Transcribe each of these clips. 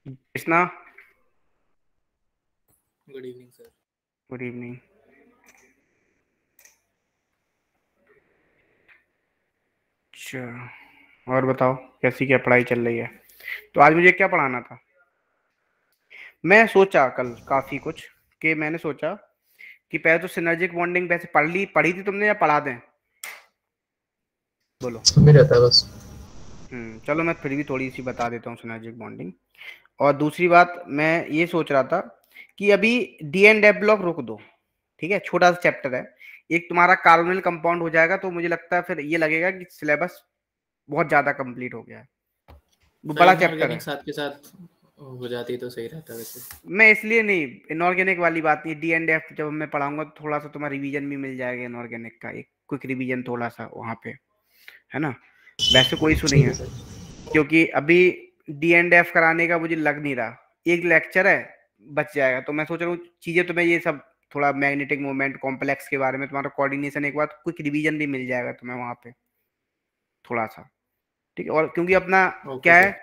Krishna, good evening sir. Good evening. अच्छा, और बताओ कैसी क्या पढ़ाई चल रही है? तो आज मुझे क्या पढ़ाना था? मैं सोचा कल काफी कुछ, कि मैंने सोचा कि पहले तो सिनर्जिक बॉन्डिंग वैसे पढ़ी थी तुमने या पढ़ा दें? बोलो। में रहता है बस। चलो मैं फिर भी थोड़ी सी बता देता हूँ सिनर्जिक बॉन्डिंग। और दूसरी बात मैं ये सोच रहा था कि अभी डी एंड एफ ब्लॉक रोक दो। ठीक है, छोटा सा चैप्टर है। एक तुम्हारा कार्बोनिल कंपाउंड हो जाएगा, तो मुझे लगता है फिर ये लगेगा कि सिलेबस बहुत ज्यादा कंप्लीट हो गया है। वो सर बड़ा चैप्टर इनऑर्गेनिक है। साथ के साथ हो जाती तो सही रहता वैसे। मैं इसलिए नहीं, इनऑर्गेनिक वाली बात नहीं, डी एंड एफ जब मैं पढ़ाऊंगा तो थोड़ा सा तुम्हारा रिवीजन भी मिल जाएगा इनऑर्गेनिक का, एक क्विक रिवीजन थोड़ा सा वहाँ पे, है ना? वैसे कोई इशू नहीं ठीक है है, सर। क्योंकि अभी डी एंड एफ कराने का मुझे लग नहीं रहा। एक लेक्चर है, बच जाएगा। तो मैं सोच रहा हूँ चीजें तुम्हें ये सब थोड़ा मैग्नेटिक मोमेंट कॉम्प्लेक्स के बारे में तुम्हारा कोऑर्डिनेशन, एक बार क्विक रिवीजन भी मिल जाएगा तुम्हें वहाँ पे थोड़ा सा। ठीक है, और क्योंकि अपना ओके क्या है, सर।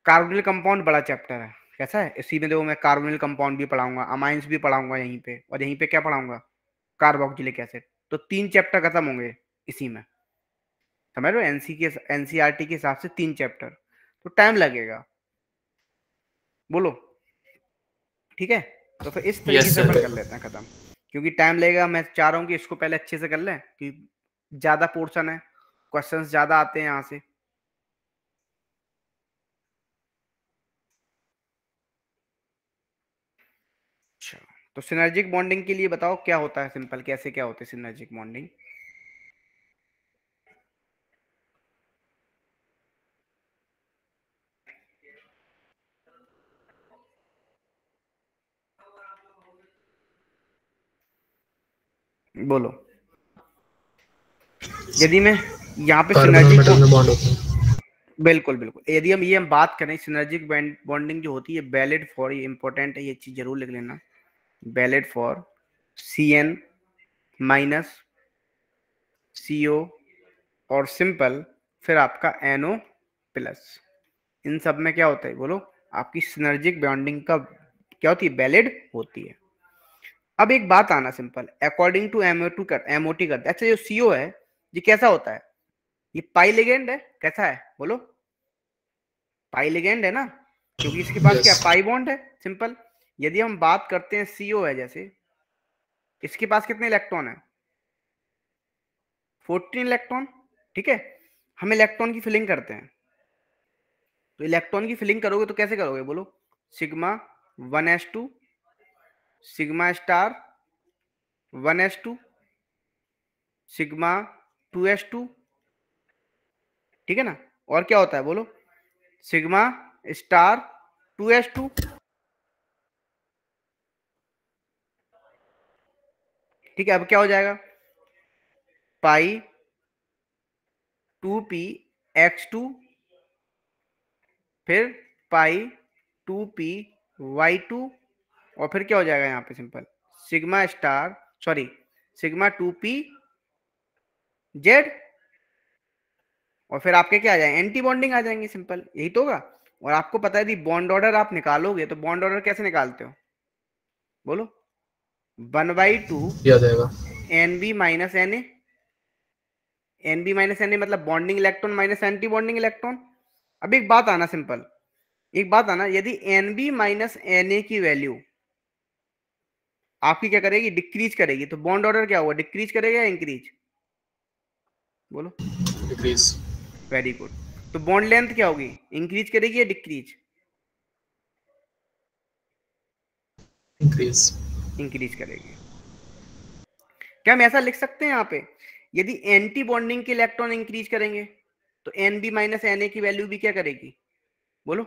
कार्बोनिल कंपाउंड बड़ा चैप्टर है। कैसा है, इसी में देखो मैं कार्बोनिल कंपाउंड भी पढ़ाऊंगा, अमाइंस भी पढ़ाऊंगा यहीं पे, और यहीं पे क्या पढ़ाऊंगा, कार्बोक्सिलिक एसिड। तो 3 चैप्टर खत्म होंगे इसी में, समझ रहे हो? एनसीईआरटी के हिसाब से 3 चैप्टर, तो टाइम लगेगा। बोलो, ठीक है? तो फिर इस तरीके यस से अपन सर। कर लेते हैं खत्म, क्योंकि टाइम लगेगा। मैं चाह रहा हूँ कि इसको पहले अच्छे से कर लें, कि ज्यादा पोर्शन है, क्वेश्चंस ज्यादा आते हैं यहाँ से। अच्छा, तो सिनर्जिक बॉन्डिंग के लिए बताओ क्या होता है, सिंपल कैसे क्या होता है सिनर्जिक बॉन्डिंग? बोलो। यदि मैं यहाँ पे कार्बन और सिनर्जिक, मेटल में बॉन्ड होते हैं। बिल्कुल बिल्कुल, यदि हम बात करें सिनर्जिक बॉन्डिंग जो होती है, वैलिड फॉर, ये इंपॉर्टेंट है, ये चीज जरूर लिख लेना। Valid for CN minus CO और सिंपल, फिर आपका NO प्लस। इन सब में क्या होता है बोलो? आपकी सिनर्जिक बॉन्डिंग का क्या होती है, वैलिड होती है। अब एक बात आना सिंपल, अकॉर्डिंग टू MOT करते। अच्छा, जो CO है ये कैसा होता है? ये पाई लिगेंड है। कैसा है बोलो? पाई लिगेंड है ना, क्योंकि इसके पास क्या, यस। पाई बॉन्ड है। सिंपल। यदि हम बात करते हैं CO है जैसे, इसके पास कितने इलेक्ट्रॉन है? 14 इलेक्ट्रॉन। ठीक है, हम इलेक्ट्रॉन की फिलिंग करते हैं। तो इलेक्ट्रॉन की फिलिंग करोगे तो कैसे करोगे बोलो? Sigma 1s2, sigma star 1s2, sigma 2s2। ठीक है ना? और क्या होता है बोलो? Sigma star 2s2। ठीक है, अब क्या हो जाएगा? पाई 2p(x2), फिर पाई 2p(y2), और फिर क्या हो जाएगा यहाँ पे simple, sigma star, sorry, sigma 2p(z), और फिर आपके क्या आ जाएंगे, एंटी बॉन्डिंग आ जाएंगे। सिंपल, यही तो होगा। और आपको पता है यदि बॉन्ड ऑर्डर आप निकालोगे तो बॉन्ड ऑर्डर कैसे निकालते हो बोलो? 1/2 याद आएगा। NB-NA। NB-NA मतलब bonding electron minus anti bonding electron. अब एक बात आना सिंपल, एक बात आना, यदि NB-NA की वैल्यू आपकी क्या करेगी, डिक्रीज करेगी, तो बॉन्ड ऑर्डर क्या होगा, डिक्रीज करेगा या इंक्रीज? बोलो। डिक्रीज। Very good. तो बॉन्ड लेंथ क्या होगी, इंक्रीज करेगी या डिक्रीज? इंक्रीज। इंक्रीज करेगी। क्या हम ऐसा लिख सकते हैं यहाँ पे, यदि एंटी बॉन्डिंग के इलेक्ट्रॉन इंक्रीज करेंगे तो NB-NA की वैल्यू भी क्या करेगी बोलो?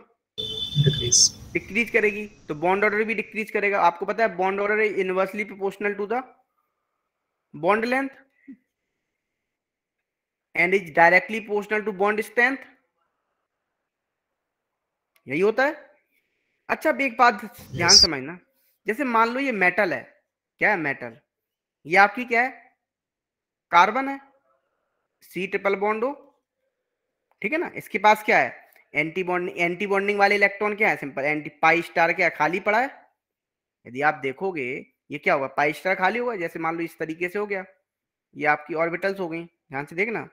डिक्रीज। डिक्रीज करेगी। तो बॉन्ड ऑर्डर भी डिक्रीज करेगा। आपको पता है bond order is inversely proportional to the bond length and is directly proportional to bond strength. यही होता है। अच्छा, अब एक बात ध्यान यस। समझना, जैसे मान लो ये मेटल है, क्या है मेटल, ये आपकी क्या है, कार्बन है, C ट्रिपल बॉन्ड हो। ठीक है ना, इसके पास क्या है, एंटी बॉन्डिंग वाले इलेक्ट्रॉन क्या है? सिंपल एंटी पाई स्टार क्या है? खाली पड़ा है। यदि आप देखोगे ये क्या होगा, पाई स्टार खाली होगा, जैसे मान लो इस तरीके से हो गया, ये आपकी ऑर्बिटल्स हो गई, ध्यान से देखना,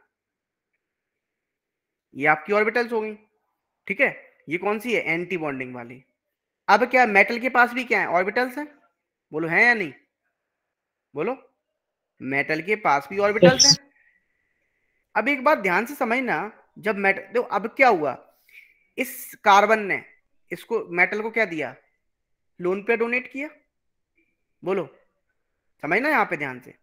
ये आपकी ऑर्बिटल्स हो गई, ठीक है। ये कौन सी है? एंटी बॉन्डिंग वाली। अब क्या मेटल के पास भी क्या है? ऑर्बिटल्स है, बोलो है या नहीं, बोलो। मेटल के पास भी ऑर्बिटल्स हैं। Yes. अब एक बात ध्यान से समझना, जब मेटल देखो अब क्या हुआ, इस कार्बन ने इसको मेटल को क्या दिया? लोन पे डोनेट किया, बोलो, समझना यहाँ पे ध्यान से।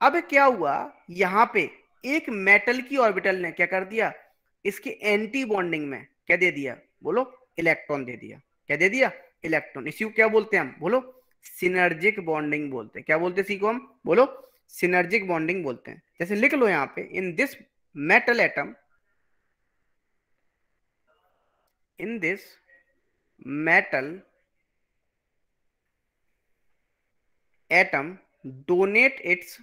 अब क्या हुआ, यहाँ पे एक मेटल की ऑर्बिटल ने क्या कर दिया? इसके एंटी बॉन्डिंग में क्या दे दिया? बोलो, इलेक्ट्रॉन दे दिया। क्या दे दिया? इलेक्ट्रॉन। इसी को क्या बोलते हैं हम? बोलो, सिनर्जिक बॉन्डिंग बोलते हैं। क्या बोलते हैं इसी को हम? बोलो, सिनर्जिक बॉन्डिंग बोलते हैं। जैसे लिख लो यहाँ पे, in this metal atom, in this metal atom donate it's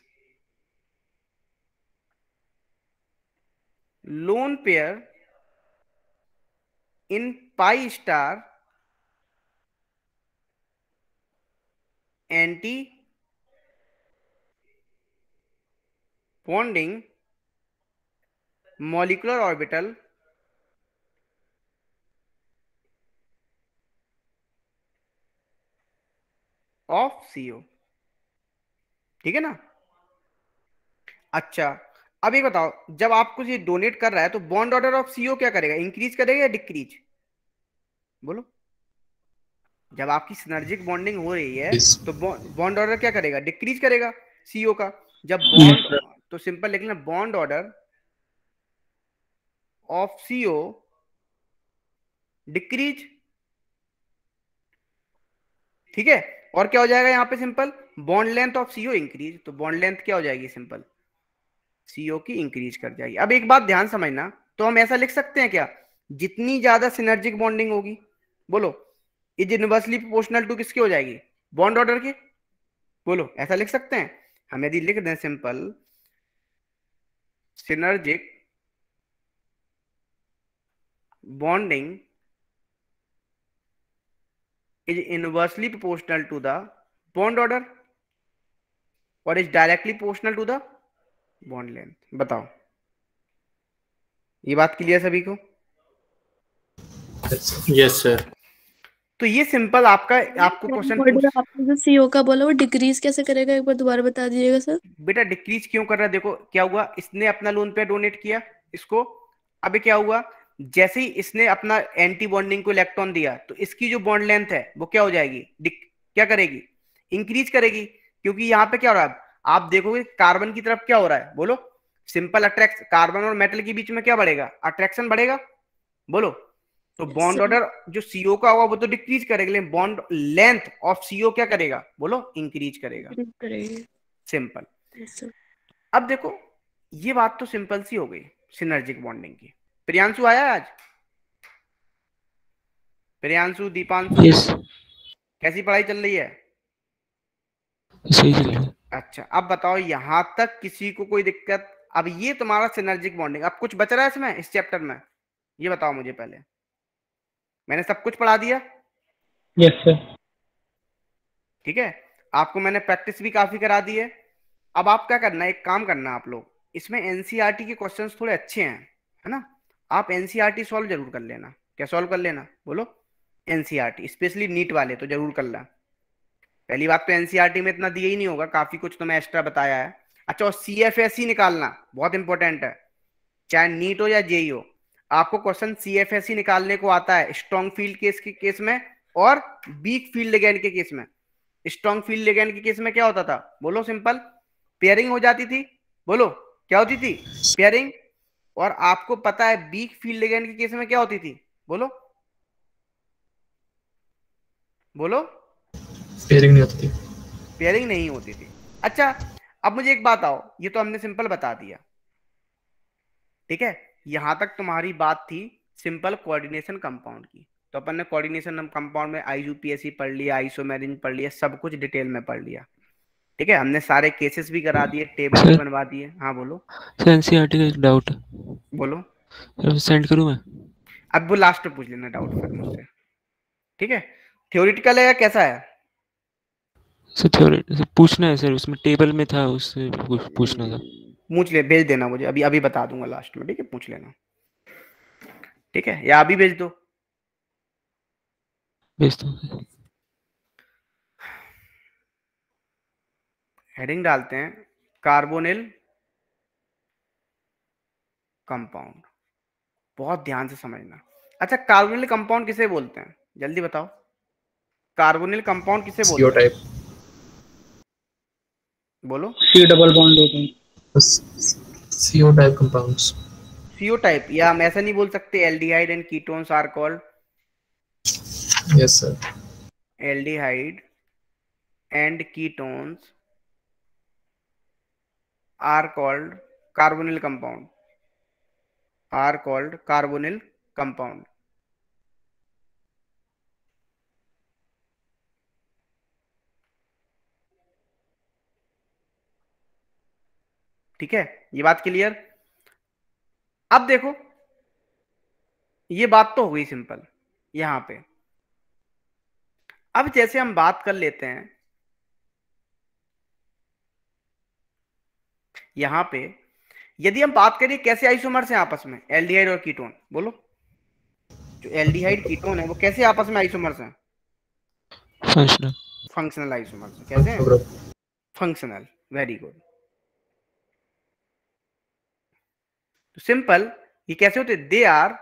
lone pair in pi star anti bonding molecular orbital of CO, ठीक है ना। अच्छा, अब ये बताओ, जब आपको ये डोनेट कर रहा है तो बॉन्ड ऑर्डर ऑफ CO क्या करेगा? इंक्रीज करेगा या डिक्रीज? बोलो, जब आपकी सिनर्जिक बॉन्डिंग हो रही है Yes. तो बॉन्ड ऑर्डर क्या करेगा? डिक्रीज करेगा CO का। जब Yes, बॉन्ड, sir. तो सिंपल लिख लेना, bond order of CO decrease, ठीक है। और क्या हो जाएगा यहाँ पे? Simple bond length of CO increase, तो बॉन्ड लेंथ क्या हो जाएगी? सिंपल CO की इंक्रीज कर जाएगी। अब एक बात ध्यान समझना, तो हम ऐसा लिख सकते हैं क्या, जितनी ज्यादा सिनर्जिक बॉन्डिंग होगी, बोलो, इज इनवर्सली प्रोपोर्शनल टू किसके हो जाएगी? बॉन्ड ऑर्डर के, बोलो, ऐसा लिख सकते हैं हम। यदि लिख दें simple synergic bonding is inversely proportional to the bond order और is directly proportional to the bond length। बताओ, ये बात क्लियर सभी को? Yes, sir. तो ये सिंपल आपका, आपको क्वेश्चन पूछ, ऑर्डर आपने जो सीओ का बोला वो डिक्रीज कैसे करेगा, एक बार दोबारा बता दीजिएगा सर। बेटा डिक्रीज क्यों कर रहा है? देखो क्या हुआ, इसने अपना लोन पे डोनेट किया इसको। अभी क्या हुआ, जैसे ही इसने अपना एंटी बॉन्डिंग को इलेक्ट्रॉन दिया तो इसकी जो बॉन्ड लेंथ है वो क्या हो जाएगी? क्या करेगी? इंक्रीज करेगी। क्योंकि यहाँ पे क्या हो रहा है, आप देखोगे कार्बन की तरफ क्या हो रहा है, बोलो, सिंपल अट्रैक्शन, कार्बन और मेटल के बीच में क्या बढ़ेगा? अट्रैक्शन बढ़ेगा, बोलो। तो बॉन्ड ऑर्डर जो CO का होगा वो तो डिक्रीज करेगा, लेकिन बॉन्ड लेंथ ऑफ CO क्या करेगा? बोलो, इंक्रीज करेगा। सिंपल। अब देखो, ये बात तो सिंपल सी हो गई सिनर्जिक बॉन्डिंग की। प्रियांशु आया आज? प्रियांशु, दीपांशु, Yes. कैसी पढ़ाई चल रही है? सही चल रहा है. अच्छा, अब बताओ यहां तक किसी को कोई दिक्कत? अब ये तुम्हारा सिनर्जिक बॉन्डिंग, अब कुछ बच रहा है इसमें, इस चैप्टर में? ये बताओ मुझे पहले, मैंने सब कुछ पढ़ा दिया? Yes, sir. ठीक है, आपको मैंने प्रैक्टिस भी काफी करा दी है। अब आप क्या करना है, एक काम करना आप लोग, इसमें एनसीईआरटी के क्वेश्चंस थोड़े अच्छे हैं, है ना। आप एनसीईआरटी सॉल्व जरूर कर लेना। क्या सॉल्व कर लेना? बोलो, एनसीईआरटी, स्पेशली नीट वाले तो जरूर कर लेना। पहली बात तो एनसीईआरटी में इतना दिया ही नहीं होगा, काफी कुछ तो मैं एक्स्ट्रा बताया है। अच्छा, और सीएफएसई निकालना बहुत इंपॉर्टेंट है, चाहे नीट हो या जेई हो, आपको क्वेश्चन सीएफएसई निकालने को आता है स्ट्रॉन्ग फील्ड केस के केस में और वीक फील्ड लिगैंड के केस में। स्ट्रॉन्ग फील्ड लिगैंड के केस में क्या होता था? बोलो, सिंपल पेयरिंग हो जाती थी। बोलो, क्या होती थी? पेयरिंग। और आपको पता है वीक फील्ड लिगैंड के केस में क्या होती थी? बोलो, बोलो। पेयरिंग नहीं होती थी. पेयरिंग नहीं होती थी। अच्छा, अब मुझे एक बात आओ, ये तो हमने सिंपल बता दिया, ठीक है। यहां तक तुम्हारी बात थी सिंपल कोऑर्डिनेशन कंपाउंड की। तो अपन ने कोऑर्डिनेशन कंपाउंड में आईयूपीएसी पढ़ लिया, आइसोमेरिन पढ़ लिया, सब कुछ डिटेल में पढ़ लिया, ठीक है। हमने सारे केसेस भी करा दिए, टेबल भी बनवा दिए। हाँ बोलो सर, एनसीईआरटी का एक डाउट है. बोलो। सेंड करूँ मैं? अब वो लास्ट में पूछ लेना डाउट फिर मुझसे, ठीक है? थ्योरेटिकल है या कैसा है? सर थ्योरी पूछना है सर, उसमें टेबल में था, उससे पूछना था। पूछ ले, भेज देना मुझे, अभी अभी बता दूंगा लास्ट में, ठीक है? पूछ लेना, ठीक है? या अभी भेज दो। भेजता हूँ। हेडिंग डालते हैं कार्बोनिल कंपाउंड, बहुत ध्यान से समझना। अच्छा, कार्बोनिल कंपाउंड किसे बोलते हैं, जल्दी बताओ? कार्बोनिल कंपाउंड किसे सीओ बोलते हैं? टाइप। बोलो। सी डबल बॉन्ड होते हैं। CO type compounds. CO type, या हम ऐसा नहीं बोल सकते aldehyde and ketones are called? Yes sir. Aldehyde and ketones are called carbonyl compound, are called carbonyl compound. ठीक है, ये बात क्लियर? अब देखो, ये बात तो हो गई सिंपल यहां पे। अब जैसे हम बात कर लेते हैं यहां पे, यदि हम बात करें कैसे आइसोमर्स हैं आपस में, एल्डिहाइड और कीटोन, बोलो। जो एल्डिहाइड कीटोन है वो कैसे आपस में आइसोमर्स हैं? फंक्शनल। फंक्शनल आइसोमर्स हैं। कैसे हैं? फंक्शनल। Very good. तो सिंपल, ये कैसे होते? They are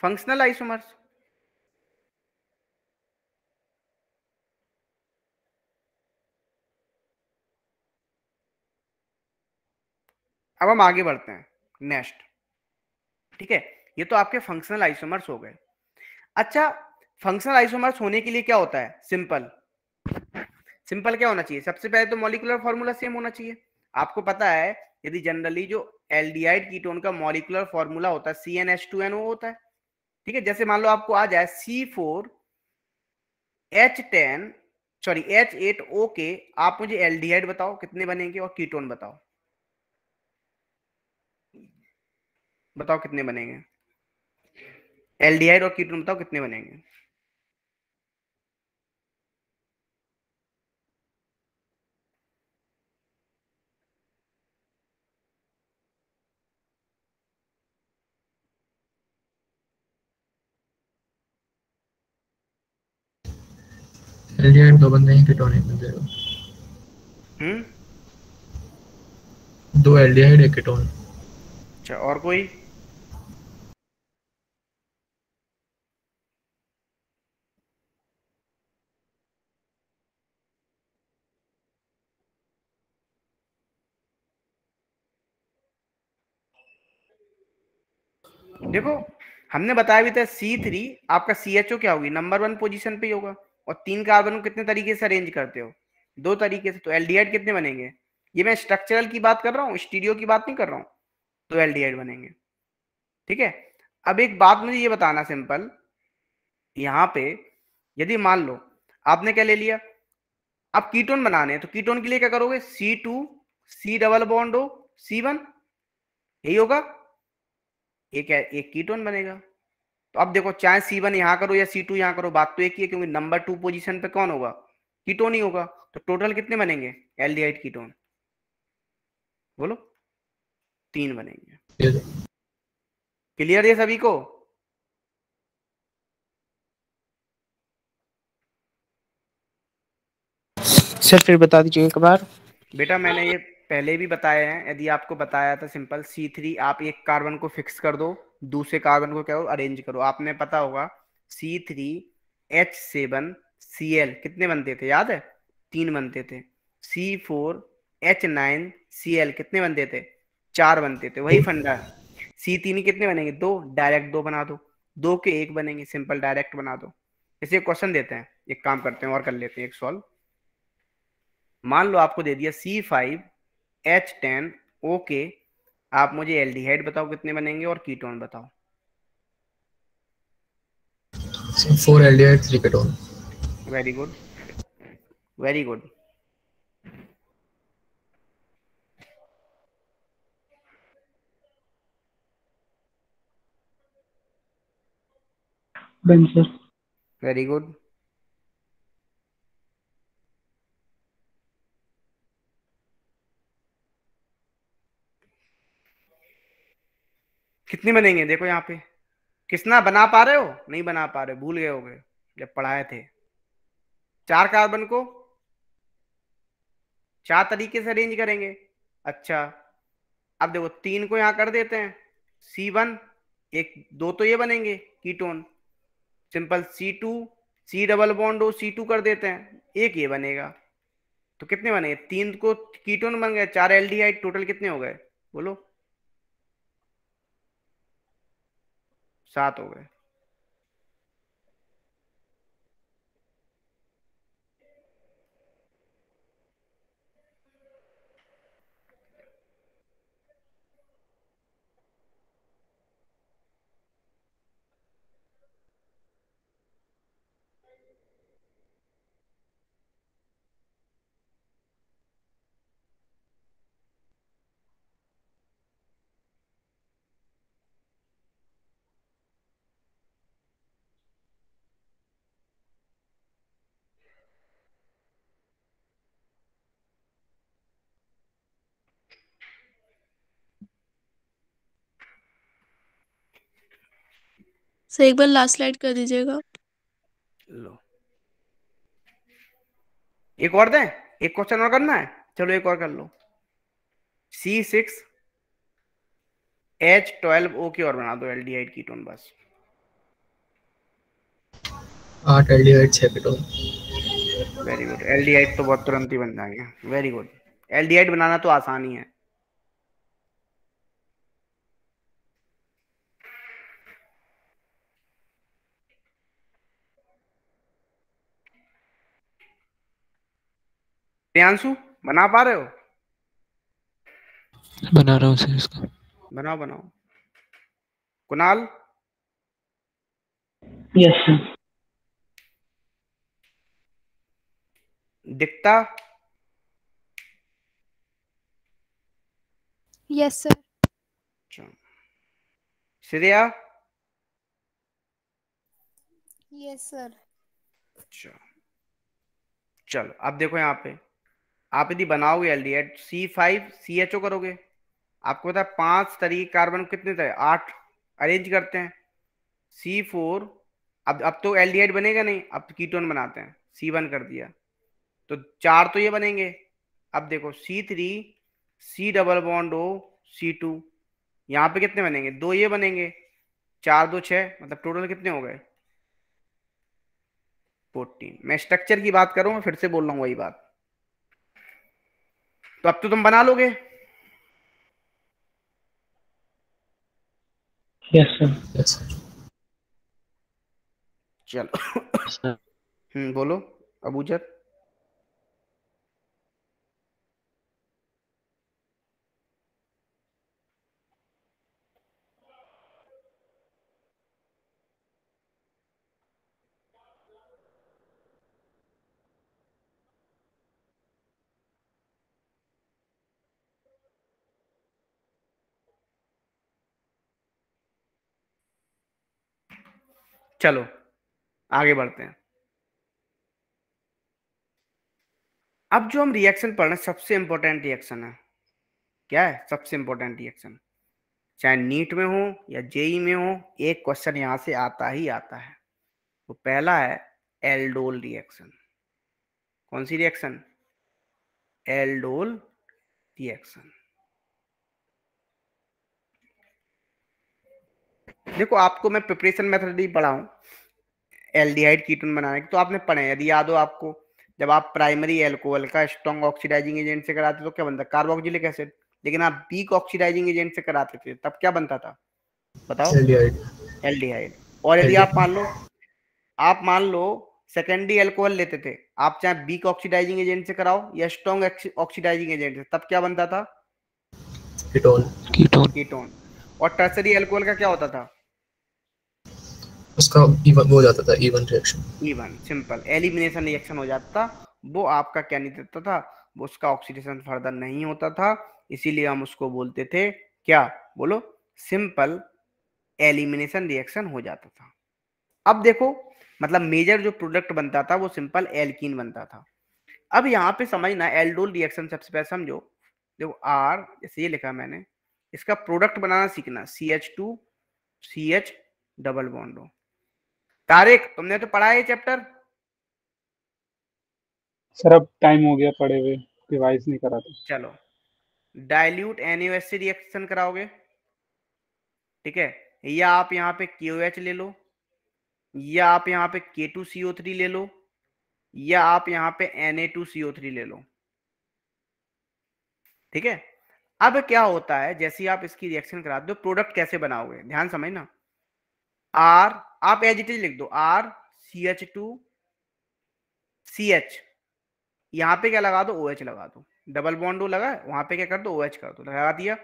functional isomers. अब हम आगे बढ़ते हैं नेक्स्ट, ठीक है? ये तो आपके फंक्शनल आइसोमर्स हो गए। अच्छा, फंक्शनल आइसोमर्स होने के लिए क्या होता है? सिंपल, सिंपल क्या होना चाहिए? सबसे पहले तो मॉलिक्यूलर फॉर्मूला सेम होना चाहिए। आपको पता है यदि जनरली जो एल्डिहाइड कीटोन का मॉलिक्यूलर फॉर्मूला होता है CnH2NO होता है, ठीक है? जैसे मान लो आपको आ जाए C4H10 सॉरी H8O के, आप मुझे एल्डिहाइड बताओ कितने बनेंगे और कीटोन बताओ, बताओ कितने बनेंगे? एल्डिहाइड और कीटोन बताओ कितने बनेंगे? एल्डिहाइड दो बंदे हैं, कीटोन एक बंदे हैं। दो एल्डिहाइड एक कीटोन। अच्छा, और कोई? देखो, हमने बताया भी था C3 आपका CHO क्या होगी, नंबर 1 पोजीशन पे ही होगा। और 3 कार्बन को कितने तरीके से अरेंज करते हो? 2 तरीके से। तो एल्डिहाइड कितने बनेंगे? ये मैं स्ट्रक्चरल की बात कर रहा हूँ, स्टीरियो की बात नहीं कर रहा हूँ। तो एल्डिहाइड बनेंगे, ठीक है? अब एक बात मुझे ये बताना सिंपल, यहाँ पे यदि मान लो आपने क्या ले लिया, आप कीटोन बनाने हैं, तो कीटोन के लिए क्या करोगे? C2 C double bond O C1, यही होगा। एक कीटोन बनेगा। तो अब देखो, चाहे C1 यहां करो या C2 यहां करो, बात तो एक ही है, क्योंकि नंबर 2 पोजीशन पे कौन होगा? कीटोन ही होगा। तो टोटल कितने बनेंगे एल्डिहाइड कीटोन? बोलो। 3 बनेंगे। क्लियर है सभी को? सर फिर बता दीजिए एक बार। बेटा मैंने ये पहले भी बताया है, यदि आपको बताया था सिंपल C3 आप एक कार्बन को फिक्स कर दो, दूसरे कार्बन को क्या हो? अरेंज करो। आपने पता होगा C3H7Cl कितने बनते थे, याद है? 3 बनते थे। C4H9Cl कितने बनते थे? 4 बनते थे। वही फंडा है। C3 कितने बनेंगे? 2, डायरेक्ट 2 बना दो। 2 के 1 बनेंगे, सिंपल डायरेक्ट बना दो। इसे क्वेश्चन देते हैं, एक काम करते हैं और कर लेते हैं एक सॉल्व। मान लो आपको दे दिया C5H10O के, आप मुझे एल्डिहाइड बताओ कितने बनेंगे और कीटोन बताओ। 4 aldehyde 3 ketone. Very good, very good. बेंसर। Very good. कितने बनेंगे देखो यहाँ पे, कितना बना पा रहे हो, नहीं बना पा रहे, भूल गए होगे जब पढ़ाए थे। 4 कार्बन को 4 तरीके से अरेंज करेंगे। अच्छा, अब देखो 3 को यहाँ कर देते हैं C1, एक 2 तो ये बनेंगे ketone, simple C2, C double bond O C2 कर देते हैं, एक ये बनेगा। तो कितने बने, 3 को कीटोन बन गए, 4 एल्डिहाइड, टोटल कितने हो गए बोलो, 7 हो गए। सर एक बार लास्ट स्लाइड कर दीजिएगा। लो, एक और दें, एक क्वेश्चन और करना है, चलो एक और कर लो। C6H12O की और बना दो एल्डिहाइड कीटोन बस। 8 aldehyde 6 ketone. Very good, aldehyde तो बहुत तुरंत ही बन जाएंगे, वेरी गुड। एल्डिहाइड बनाना तो आसान ही है। प्रियांशु बना पा रहे हो? बना रहा हूँ सर इसका। बनाओ बनाओ। कुणाल? Yes sir. दिक्ता? Yes sir. अच्छा। श्रेया? Yes sir. अच्छा, चलो अब देखो यहाँ पे, आप यदि बनाओगे एल्डिहाइड C5CHO करोगे, आपको पता है 5 तरीके कार्बन कितने थे, 8 अरेंज करते हैं। C4, अब तो एल्डिहाइड बनेगा नहीं, अब तो कीटोन बनाते हैं, C1 कर दिया, तो 4 तो ये बनेंगे। अब देखो C3, C double bond O C2, यहाँ पे कितने बनेंगे, 2 ये बनेंगे, 4 2 6, मतलब टोटल कितने हो गए 14। मैं स्ट्रक्चर की बात करूँ, फिर से बोल रहा हूँ वही बात। तो अब तो तुम बना लोगे। Yes sir. Yes sir. चलो बोलो अबूजर। चलो आगे बढ़ते हैं। अब जो हम रिएक्शन पढ़ रहे हैं, सबसे इंपॉर्टेंट रिएक्शन है, क्या है सबसे इंपॉर्टेंट रिएक्शन, चाहे नीट में हो या जेई में हो, एक क्वेश्चन यहां से आता ही आता है। तो पहला है एल्डोल रिएक्शन। कौन सी रिएक्शन? Aldol reaction. देखो आपको मैं प्रिपरेशन मेथड ही पढ़ाऊं एल्डिहाइड कीटोन बनाने की, तो आपने पढ़े, यदि याद हो आपको, जब आप प्राइमरी एल्कोहल का स्ट्रॉन्ग ऑक्सीडाइजिंग एजेंट से कराते तो क्या बनता, कार्बोक्सिलिक एसिड। लेकिन आप वीक ऑक्सीडाइजिंग एजेंट से कराते थे, तब क्या बनता था बताओ? एल्डिहाइड। एल्डिहाइड। और यदि आप मान लो सेकेंडरी एल्कोहल लेते थे, आप चाहे वीक ऑक्सीडाइजिंग एजेंट से कराओ या स्ट्रॉन्ग ऑक्सीडाइजिंग एजेंट से, तब क्या बनता था? कीटोन। कीटोन। कीटोन। और टर्सरी एल्कोहल का क्या होता था? उसका इवन हो जाता था, E one reaction. Even, simple elimination reaction हो जाता था। वो आपका क्या नहीं देता था, वो उसका ऑक्सीडेशन फर्दर नहीं होता था, इसीलिए हम उसको बोलते थे क्या, बोलो, सिंपल एलिमिनेशन रिएक्शन हो जाता था। अब देखो, मतलब मेजर जो प्रोडक्ट बनता था वो सिंपल एल्कीन बनता था। अब यहाँ पे समझना एल्डोल रिएक्शन सबसे पहले समझो। देखो आर, जैसे ये लिखा मैंने, इसका प्रोडक्ट बनाना सीखना, CH2 CH डबल बॉन्ड हो। तारिक तुमने तो पढ़ा है चैप्टर? सर अब टाइम हो गया पढ़े हुए, रिवाइज नहीं करा था। चलो, डाइल्यूट NaOH रिएक्शन कराओगे, ठीक है, या आप यहाँ पे KOH ले लो, या आप यहाँ पे K2CO3 ले लो, या आप यहाँ पे Na2CO3 ले लो, ठीक है। अब क्या होता है, जैसे ही आप इसकी रिएक्शन कराते हो, प्रोडक्ट कैसे बनाओगे ध्यान समझना। आर, आप एज इट इज लिख दो, RCH2CH, यहाँ पे क्या लगा दो, OH लगा दो, डबल बॉन्ड लगा है, वहां पे क्या कर दो, OH कर दो, लगा दिया।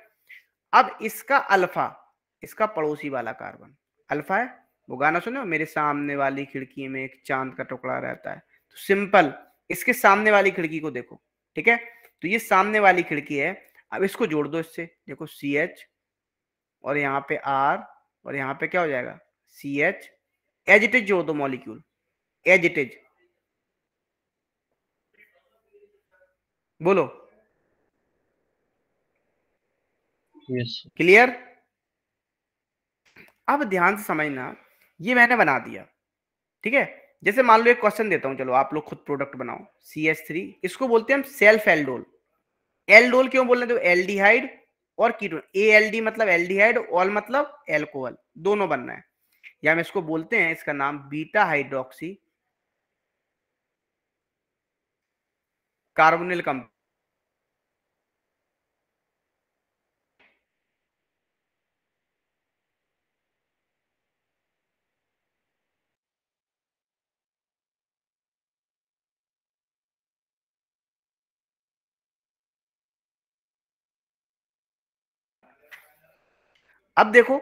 अब इसका अल्फा, इसका पड़ोसी वाला कार्बन अल्फा है। वो गाना सुनो, मेरे सामने वाली खिड़की में एक चांद का टुकड़ा रहता है, तो सिंपल इसके सामने वाली खिड़की को देखो, ठीक है, तो ये सामने वाली खिड़की है। अब इसको जोड़ दो इससे, देखो CH, और यहाँ पे R, और यहाँ पे क्या हो जाएगा, CH, एज इट इज जोड़ दो मॉलिक्यूल, एज इट इज, बोलो यस क्लियर। अब ध्यान से समझना, ये मैंने बना दिया, ठीक है। जैसे मान लो एक क्वेश्चन देता हूं, चलो आप लोग खुद प्रोडक्ट बनाओ, CH3, इसको बोलते हैं हम सेल्फ एल्डोल। एल्डोल क्यों बोल रहे हैं, एल्डिहाइड और कीटोन, ALD मतलब एल्डिहाइड, ऑल मतलब एल्कोहल, दोनों बनना है। या हम इसको बोलते हैं, इसका नाम बीटा हाइड्रोक्सी कार्बोनिल कंपाउंड। अब देखो,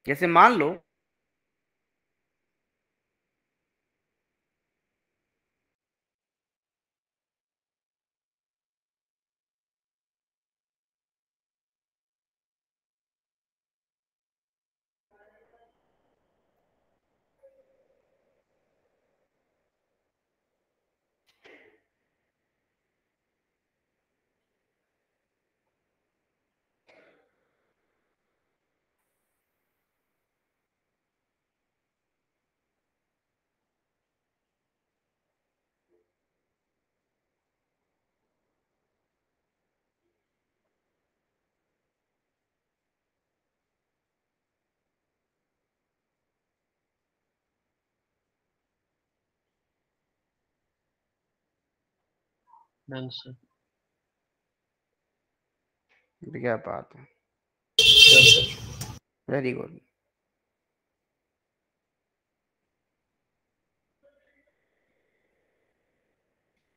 जैसे मान लो डन सर। क्या बात है, Done, sir. Very good.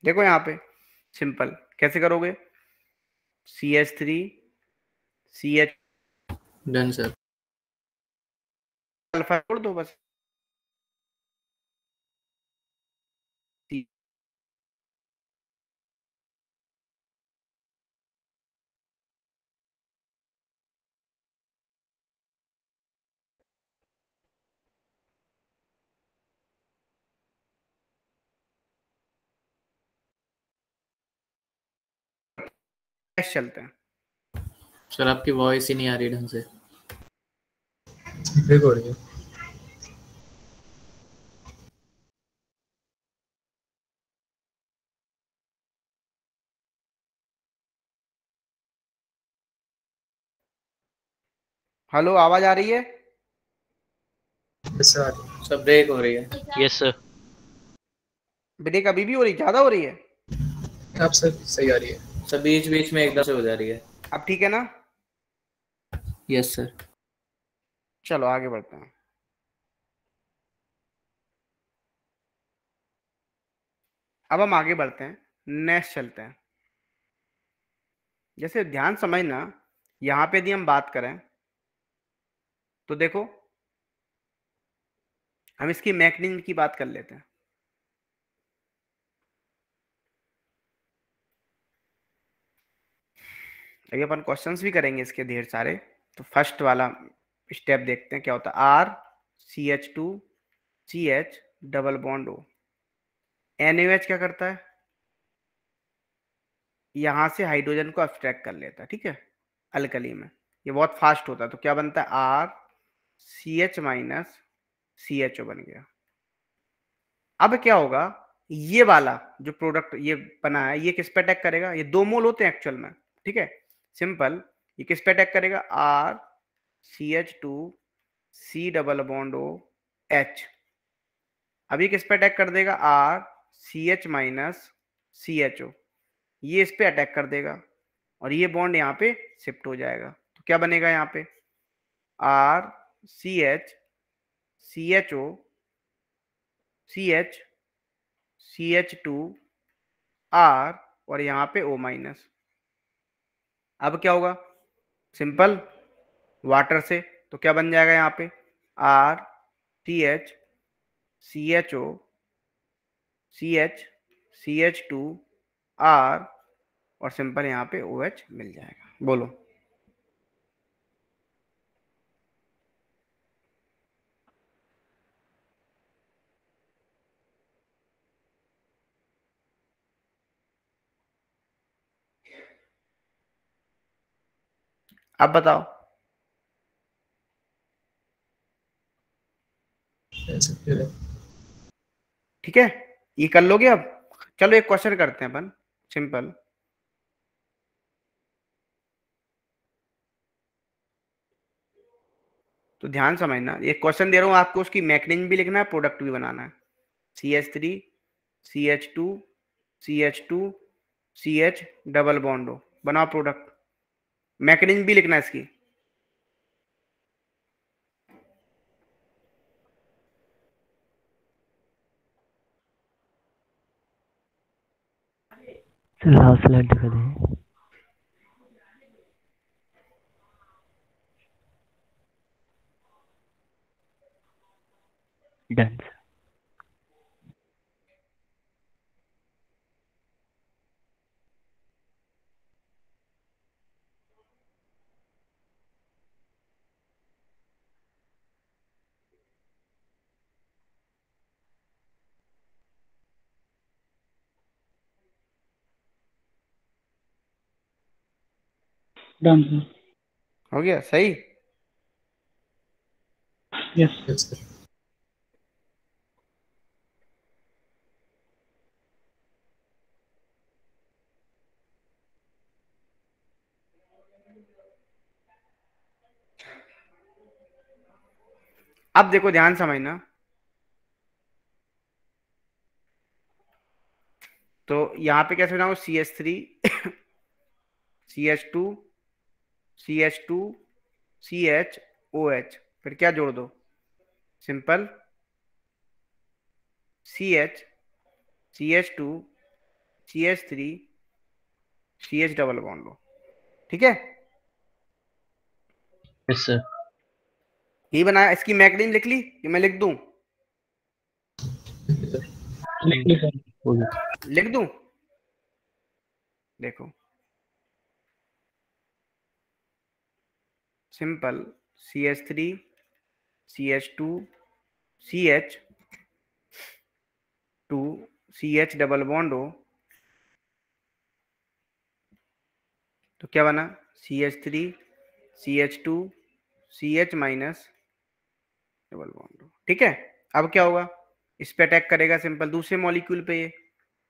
देखो यहाँ पे सिंपल कैसे करोगे, CH3 CH Done, sir. Alpha छोड़ दो बस, चलते हैं। सर आपकी वॉइस ही नहीं आ रही ढंग से। ब्रेक हो रही है। हेलो, आवाज आ रही है? Yes, sir, आ रही है। सब ब्रेक हो रही है। Yes sir. ब्रेक अभी भी हो रही, ज्यादा हो रही है? आप सर सही आ रही है। सब बीच बीच में एकदम से हो जा रही है। अब ठीक है ना? Yes sir. चलो आगे बढ़ते हैं। अब हम आगे बढ़ते हैं, नेक्स्ट चलते हैं। जैसे ध्यान समझना, यहां पे यदि हम बात करें तो देखो, हम इसकी मैकेनिज्म की बात कर लेते हैं। अभी अपन क्वेश्चंस भी करेंगे इसके ढेर सारे, तो फर्स्ट वाला स्टेप देखते हैं क्या होता है। R CH2 CH double bond O। NaOH क्या करता है, यहां से हाइड्रोजन को अब्स्ट्रैक्ट कर लेता है, ठीक है, अल्कली में ये बहुत फास्ट होता है, तो क्या बनता है RCH माइनस CHO बन गया। अब क्या होगा, ये वाला जो प्रोडक्ट ये बना है ये किस पे अटैक करेगा, ये 2 मोल होते हैं एक्चुअल में, ठीक है, सिंपल, ये किस पे अटैक करेगा, RCH2 C double bond O H। अब ये किस पे अटैक कर देगा, RCH माइनस CHO, ये इस पे अटैक कर देगा और ये बॉन्ड यहाँ पे शिफ्ट हो जाएगा, तो क्या बनेगा यहाँ पे RCH CHO CH CH2 R और यहाँ पे O माइनस। अब क्या होगा, सिंपल, वाटर से, तो क्या बन जाएगा यहाँ पे RCH CHO CH CH2 R और सिंपल यहाँ पे OH मिल जाएगा। बोलो अब बताओ, ठीक है, ये कर लोगे। अब चलो एक क्वेश्चन करते हैं अपन, सिंपल, तो ध्यान समझना, एक क्वेश्चन दे रहा हूँ आपको, उसकी मैकेनिज्म भी लिखना है, प्रोडक्ट भी बनाना है। CH3 CH2 CH2 CH double bond हो, बनाओ प्रोडक्ट, मैकेनिज्म भी लिखना है इसकी। लास्ट लाइन दिखा दें। डन। डन हो गया सही। Yes sir. अब देखो ध्यान समझना, तो यहाँ पे कैसे बनाओ, CH3 CH2 CH2 CH OH, फिर क्या जोड़ दो, simple CH CH2 CH3 CH double bond लो, ठीक है, यस सर। यही बनाया। इसकी मैकेनिज्म लिख ली कि मैं लिख दूं, लिख ली सर। हो गया। लिख दूं, देखो simple CH3 CH2 CH2 CH double bond हो, तो क्या बना CH3 CH2 CH minus double bond, ठीक है। अब क्या होगा, इस पे अटैक करेगा सिंपल दूसरे मॉलिक्यूल पे, ये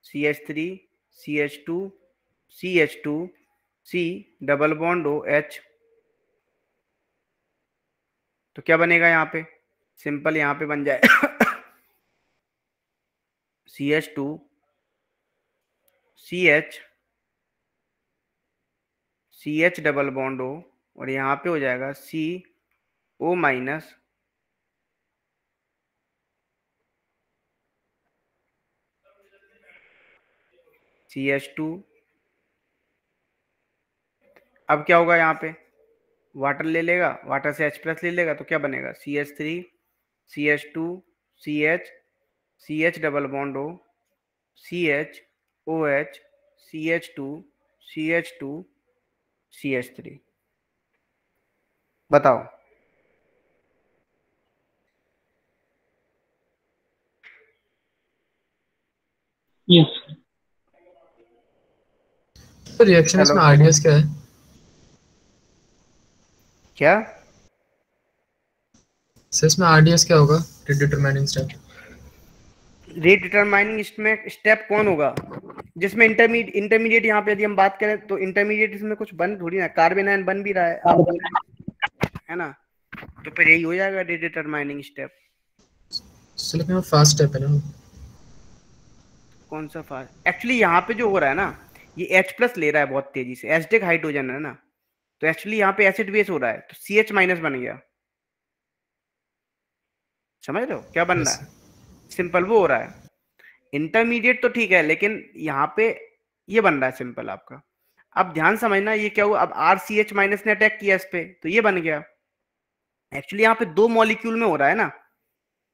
CH3 CH2 CH2 C double bond हो H, तो क्या बनेगा यहाँ पे, सिंपल यहाँ पे बन जाए CH2 CH CH double bond हो और यहाँ पे हो जाएगा CO माइनस CH2। अब क्या होगा, यहाँ पे वाटर ले लेगा, वाटर से H प्लस ले लेगा, तो क्या बनेगा CH3 CH2 CH CH double bond हो CH OH CH2 CH2 CH3। बताओ यस तो रिएक्शन चलो। इसमें आरडीएस क्या है? क्या सर इसमें आरडीएस क्या होगा? Determining step. रेट डिटरमाइनिंग इसमें स्टेप कौन होगा जिसमें इंटरमीडिएट यहाँ पे यदि हम बात करें तो इंटरमीडिएट इसमें कुछ बन थोड़ी ना, कार्बन आयन बन भी रहा है ना, तो फिर यही हो जाएगा रेट डिटरमाइनिंग स्टेप। सर लेकिन फर्स्ट स्टेप है ना। कौन सा फास्ट? एक्चुअली यहाँ पे जो हो रहा है ना, ये H+ ले रहा है बहुत तेजी से, एसिडिक हाइड्रोजन है ना, तो एक्चुअली यहाँ पे एसिड बेस हो रहा है, तो CH- बन गया। समझ रहे हो क्या बन रहा है? सिंपल वो हो रहा है। इंटरमीडिएट तो ठीक है, लेकिन यहाँ पे ये बन रहा है सिंपल आपका। अब ध्यान समझना ये क्या हुआ, अब RCH- ने अटैक किया इस पे, तो ये बन गया। एक्चुअली यहाँ पे 2 मॉलिक्यूल में हो रहा है ना,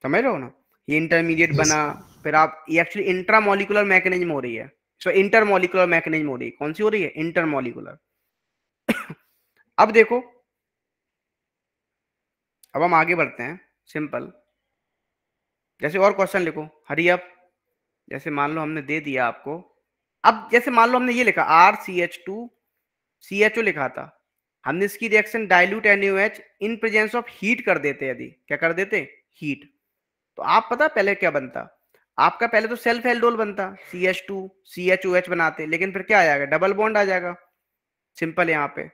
समझ रहे हो ना, ये इंटरमीडिएट बना, फिर आप ये एक्चुअली इंट्रामोलिकुलर मैकेनिज्म हो रही है, सो इंटरमोलिकुलर मैकेनिज्म हो रही है। कौन सी हो रही है? इंटरमोलिकुलर। अब देखो, अब हम आगे बढ़ते हैं। सिंपल जैसे और क्वेश्चन लिखो, हरी अप। जैसे मान लो हमने दे दिया आपको, अब जैसे मान लो हमने ये लिखा RCH2 CHO लिखा था, हमने इसकी reaction dilute NaOH in presence of heat कर देते, यदि क्या कर देते? हीट। तो आप पता पहले क्या बनता आपका? पहले तो सेल्फ एल्डोल बनता, CH2 CHOH बनाते, लेकिन फिर क्या आ जाएगा? डबल बॉन्ड आ जाएगा। सिंपल। यहाँ पे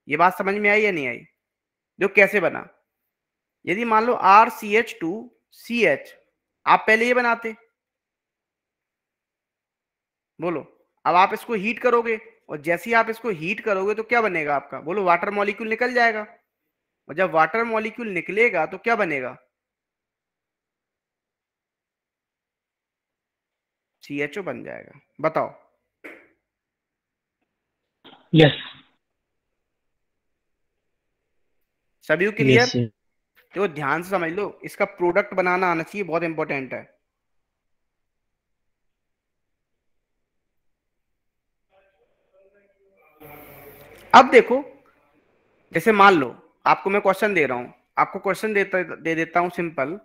ये बात समझ में आई या नहीं आई? जो कैसे बना, यदि मान लो RCH2 CH, आप पहले ये बनाते, बोलो। अब आप इसको हीट करोगे, और जैसे ही आप इसको हीट करोगे तो क्या बनेगा आपका? बोलो। वाटर मॉलिक्यूल निकल जाएगा, और जब वाटर मॉलिक्यूल निकलेगा तो क्या बनेगा? CHO बन जाएगा। बताओ। यस सभी यस क्लियर? सर। तो ध्यान से समझ लो, इसका प्रोडक्ट बनाना आना चाहिए, बहुत इंपॉर्टेंट है। अब देखो, जैसे मान लो आपको मैं क्वेश्चन दे रहा हूं, आपको क्वेश्चन दे देता हूं सिंपल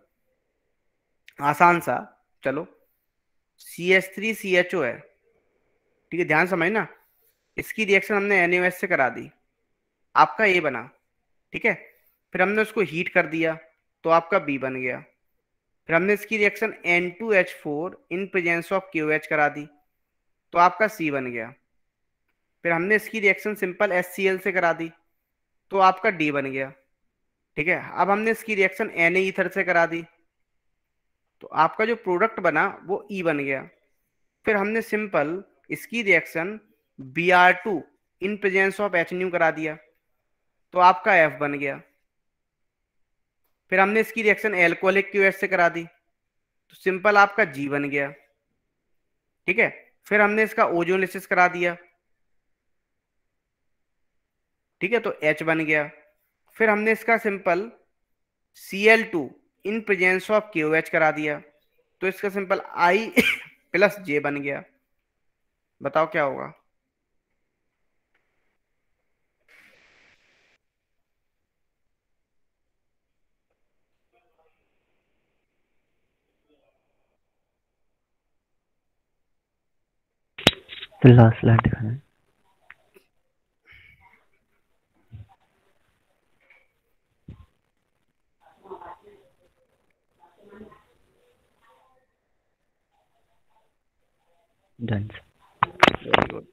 आसान सा। चलो, CH3CHO है, ठीक है, ध्यान समझना। इसकी रिएक्शन हमने NaOH से करा दी, आपका A बना, ठीक है। फिर हमने उसको हीट कर दिया, तो आपका B बन गया। फिर हमने इसकी reaction N2H4 in presence of KOH करा दी, तो आपका C बन गया। फिर हमने इसकी रिएक्शन सिंपल HCl से करा दी, तो आपका D बन गया, ठीक है। अब हमने इसकी रिएक्शन Na ईथर से करा दी, तो आपका जो प्रोडक्ट बना वो E बन गया। फिर हमने सिंपल इसकी reaction Br2 in presence of HNu करा दिया, तो आपका F बन गया। फिर हमने इसकी रिएक्शन एल्कोहलिक QH से करा दी, तो सिंपल आपका G बन गया, ठीक है। फिर हमने इसका ओजोलिसिस करा दिया, ठीक है, तो H बन गया। फिर हमने इसका simple Cl2 in presence of KOH करा दिया, तो इसका सिंपल I+J बन गया। बताओ क्या होगा? लास्ट स्लाइड दिखाना है। Done. Very good.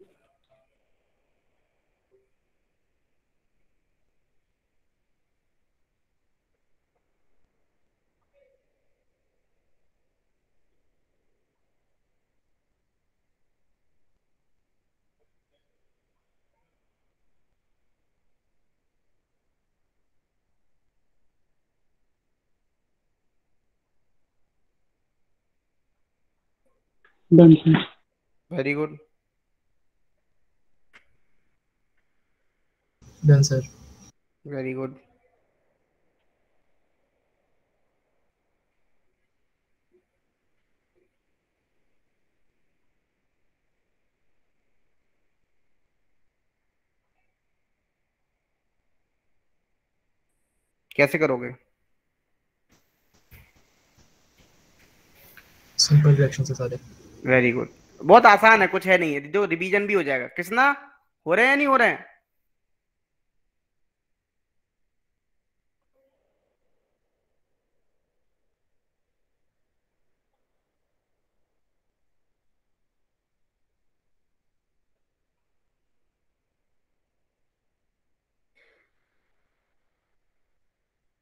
Done sir. Very good. Done sir. Very good. कैसे करोगे? सिंपल रिएक्शन से सारे। Very good. बहुत आसान है, कुछ है नहीं है, जो रिवीजन भी हो जाएगा। किसना हो रहे हैं या नहीं हो रहे हैं?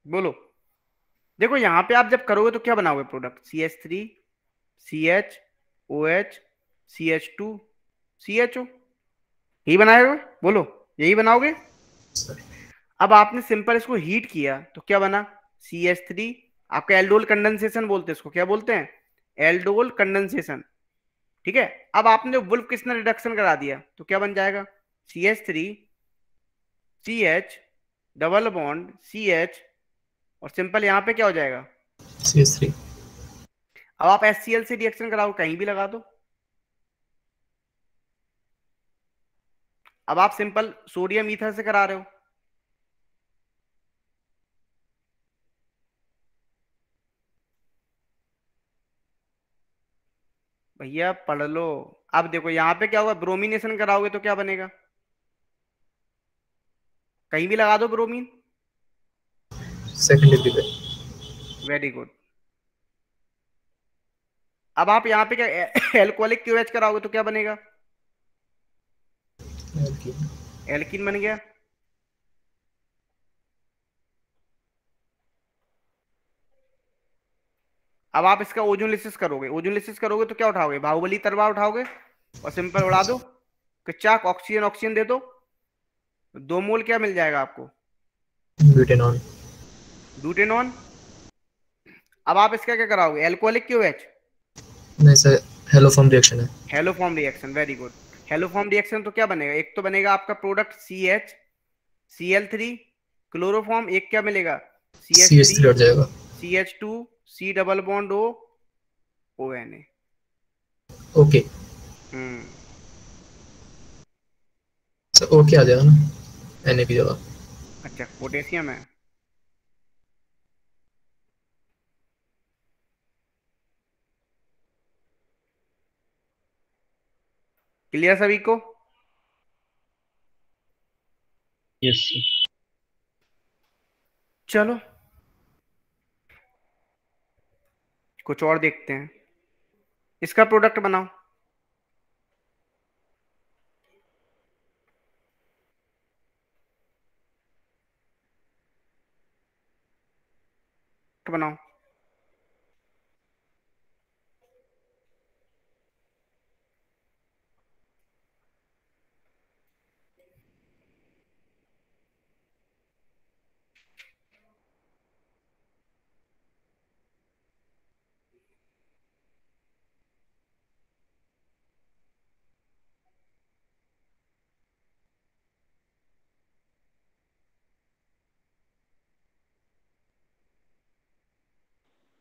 बोलो। देखो यहाँ पे आप जब करोगे तो क्या बनाओगे product, CH3 CH OH CH2 CHO, यही बनाओगे? बोलो, यही बनाओगे। अब आपने सिंपल इसको हीट किया तो क्या बना, CH3, आपका एल्डोल कंडेंसेशन बोलते हैं इसको, क्या बोलते हैं, एल्डोल कंडेंसेशन। ठीक है, अब आपने जो वुल्फ किसने रिडक्शन करा दिया तो क्या बन जाएगा, CH3 CH double bond CH, और सिंपल यहाँ पे क्या हो जाएगा, CH3। अब आप HCl से रिएक्शन कराओ, कहीं भी लगा दो। अब आप सिंपल सोडियम ईथर से करा रहे हो, भैया पढ़ लो। अब देखो यहाँ पे क्या होगा, ब्रोमिनेशन कराओगे तो क्या बनेगा, कहीं भी लगा दो ब्रोमीन। सेकंड डिग्री पे। Very good. अब आप यहाँ पे क्या एल्कोहलिक क्यूएच कराओगे तो क्या बनेगा, एल्कीन बन गया। अब आप इसका ओजोनलिसिस करोगे, ओजोनलिसिस करोगे तो क्या उठाओगे, बाहुबली तरवा उठाओगे और सिंपल उड़ा दो, चाक ऑक्सीजन ऑक्सीजन दे दो, 2 मोल क्या मिल जाएगा आपको, ब्यूटेनॉन। ब्यूटेनॉन। अब आप इसका क्या कराओगे, एल्कोहलिक क्यूएच, नहीं सर, हेलोफॉर्म रिएक्शन है। Haloform reaction, very good. Haloform reaction तो क्या बनेगा, एक तो बनेगा आपका प्रोडक्ट CH Cl3, क्लोरोफॉर्म एक क्या मिलेगा, CH3 हट जाएगा। CH2 C double bond O ONA। Okay sir, okay आ जाएगा ना Na की जगह। अच्छा, पोटेशियम है। क्लियर सभी को? Yes sir. चलो कुछ और देखते हैं, इसका प्रोडक्ट बनाओ। बनाओ।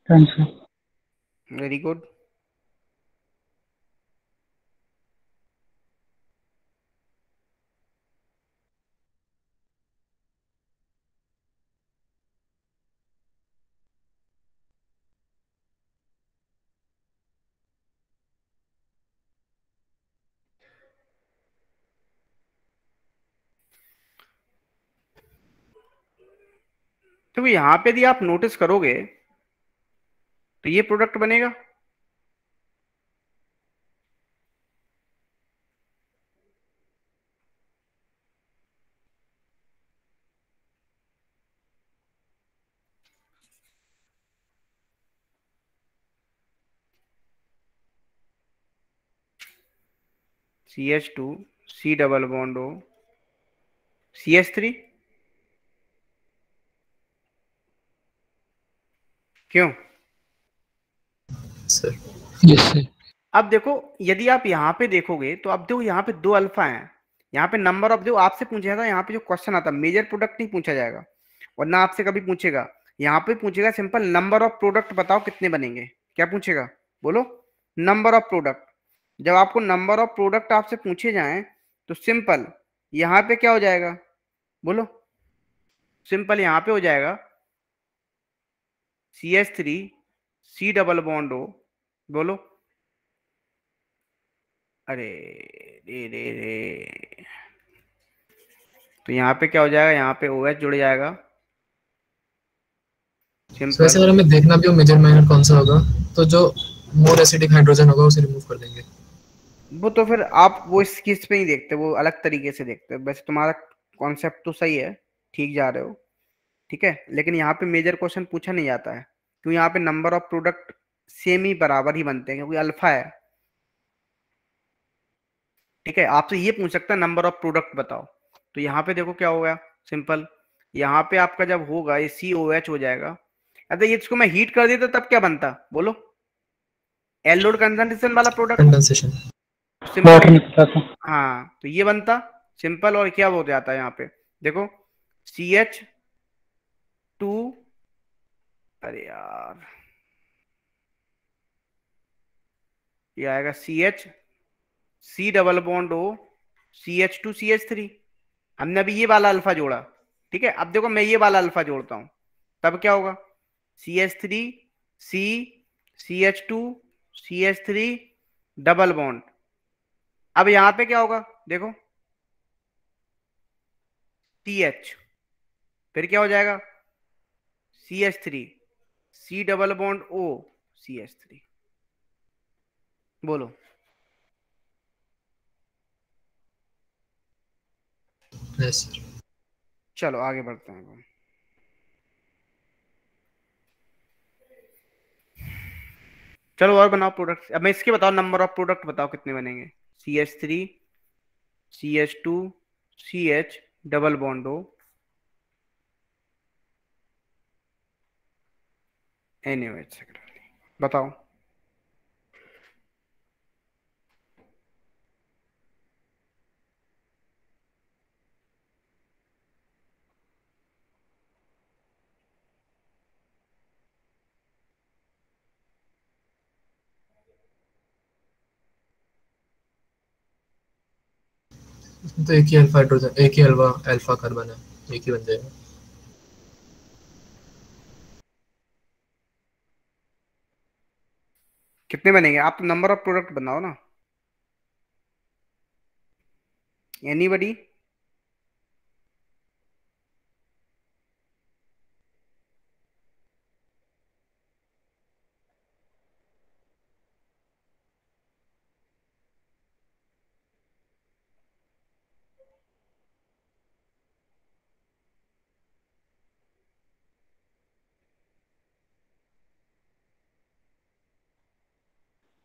Done sir. Very good. तो यहाँ पे यदि आप नोटिस करोगे तो ये प्रोडक्ट बनेगा, CH2 C double bond O CH3। क्यों सर? Yes sir. अब देखो यदि आप यहाँ पे देखोगे तो अब देखो यहाँ पे 2 अल्फा हैं, यहाँ पे नंबर ऑफ, जो आपसे पूछा जाएगा यहाँ पे जो क्वेश्चन आता है मेजर प्रोडक्ट नहीं पूछा जाएगा, और ना आपसे कभी पूछेगा, यहाँ पे पूछेगा सिंपल नंबर ऑफ प्रोडक्ट बताओ कितने बनेंगे, क्या पूछेगा, बोलो, नंबर ऑफ प्रोडक्ट। जब आपको नंबर ऑफ प्रोडक्ट आपसे पूछे जाएं तो सिंपल यहाँ पे क्या हो जाएगा, बोलो, सिंपल यहाँ पे हो जाएगा CH3 C double bond O, बोलो, अरे रे रे रे, तो यहाँ पे क्या हो जाएगा, यहाँ पे OH जुड़ जाएगा। तो ऐसे सिंपल। अगर हमें देखना भी हो मेजर माइनर कौन सा होगा, तो जो मोर एसिडिक हाइड्रोजन होगा उसे रिमूव कर देंगे। वो तो फिर आप वो इस किस पे ही देखते, वो अलग तरीके से देखते हैं। वैसे तुम्हारा कॉन्सेप्ट तो सही है, ठीक जा रहे हो, ठीक है, लेकिन यहाँ पे मेजर क्वेश्चन पूछा नहीं जाता है, क्यों? यहाँ पे नंबर ऑफ प्रोडक्ट सेम ही बराबर ही बनते हैं, क्योंकि अल्फा है, ठीक है। आपसे ये पूछ सकता है नंबर ऑफ प्रोडक्ट बताओ, तो यहाँ पे देखो क्या हो गया, सिंपल। यहाँ पे आपका जब होगा ये COH हो जाएगा। अगर ये इसको मैं हीट कर देता तब क्या बनता, बोलो? एल्डोड कंसंट्रेशन वाला प्रोडक्ट, कंडेंसेशन। Water simple. निकलता था। हाँ, तो ये बनता सिंपल। और क्या हो जाता है यहाँ पे, देखो CH2, अरे यार ये आएगा CH, C double bond O, CH2 CH3। हमने अभी ये वाला अल्फा जोड़ा, ठीक है। अब देखो मैं ये वाला अल्फा जोड़ता हूं, तब क्या होगा, CH3 C CH2 CH3 double bond. अब यहां पे क्या होगा, देखो CH, फिर क्या हो जाएगा CH3 C double bond O CH3। बोलो। Yes sir. चलो आगे बढ़ते हैं। चलो और बनाओ प्रोडक्ट। अब मैं इसके बताओ नंबर ऑफ प्रोडक्ट बताओ कितने बनेंगे। CH3 CH2 CH double bond O, NaOH secondary, बताओ। तो एक ही अल्फा हाइड्रोजन, एक ही अल्फा कार्बन है, एक ही बन जाएगा। कितने बनेंगे? आप नंबर ऑफ प्रोडक्ट बनाओ ना, एनीबडी?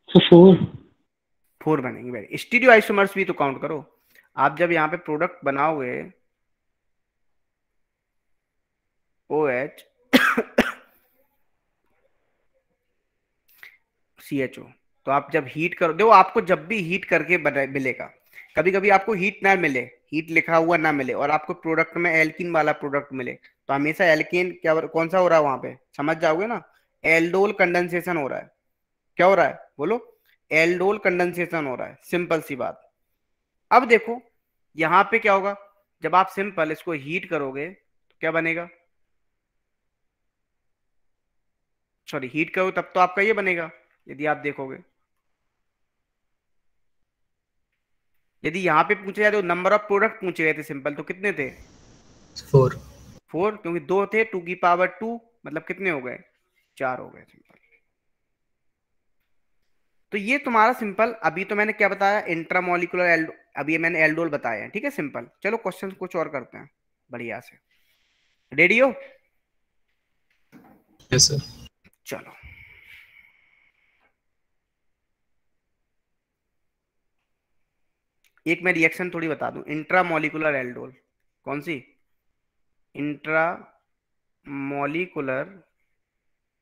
So 4. 4 बनेंगे। वेरी स्टीरियो आइसोमर्स भी तो काउंट करो। आप जब यहाँ पे प्रोडक्ट बनाओगे OH CHO, तो आप जब हीट करो, देखो आपको जब भी हीट करके मिलेगा, कभी कभी आपको हीट ना मिले, हीट लिखा हुआ ना मिले, और आपको प्रोडक्ट में एल्किन वाला प्रोडक्ट मिले, तो हमेशा एल्किन क्या, कौन सा हो रहा है वहां पे, समझ जाओगे ना, एल्डोल कंडेंसेशन हो रहा है। क्या हो रहा है बोलो? एल्डोल कंडेंसेशन हो रहा है, सिंपल सी बात। अब देखो यहां पे क्या होगा, जब आप सिंपल इसको हीट करोगे तो क्या बनेगा, सॉरी हीट करो तब तो आपका ये बनेगा। यदि आप देखोगे, यदि यहाँ पे पूछे जाते तो नंबर ऑफ प्रोडक्ट पूछे गए थे सिंपल, तो कितने थे? 4। 4, क्योंकि 2 थे, 2 की पावर 2, मतलब कितने हो गए? 4 हो गए सिंपल। तो ये तुम्हारा सिंपल। अभी तो मैंने क्या बताया, इंट्रामोलिकुलर एल्डो, अभी ये मैंने एल्डोल बताया है, ठीक है सिंपल। चलो क्वेश्चन कुछ और करते हैं बढ़िया से। रेडी हो? Yes sir. चलो एक मैं रिएक्शन थोड़ी बता दूं। इंट्रामोलिकुलर एल्डोल, कौन सी? इंट्रामोलिकुलर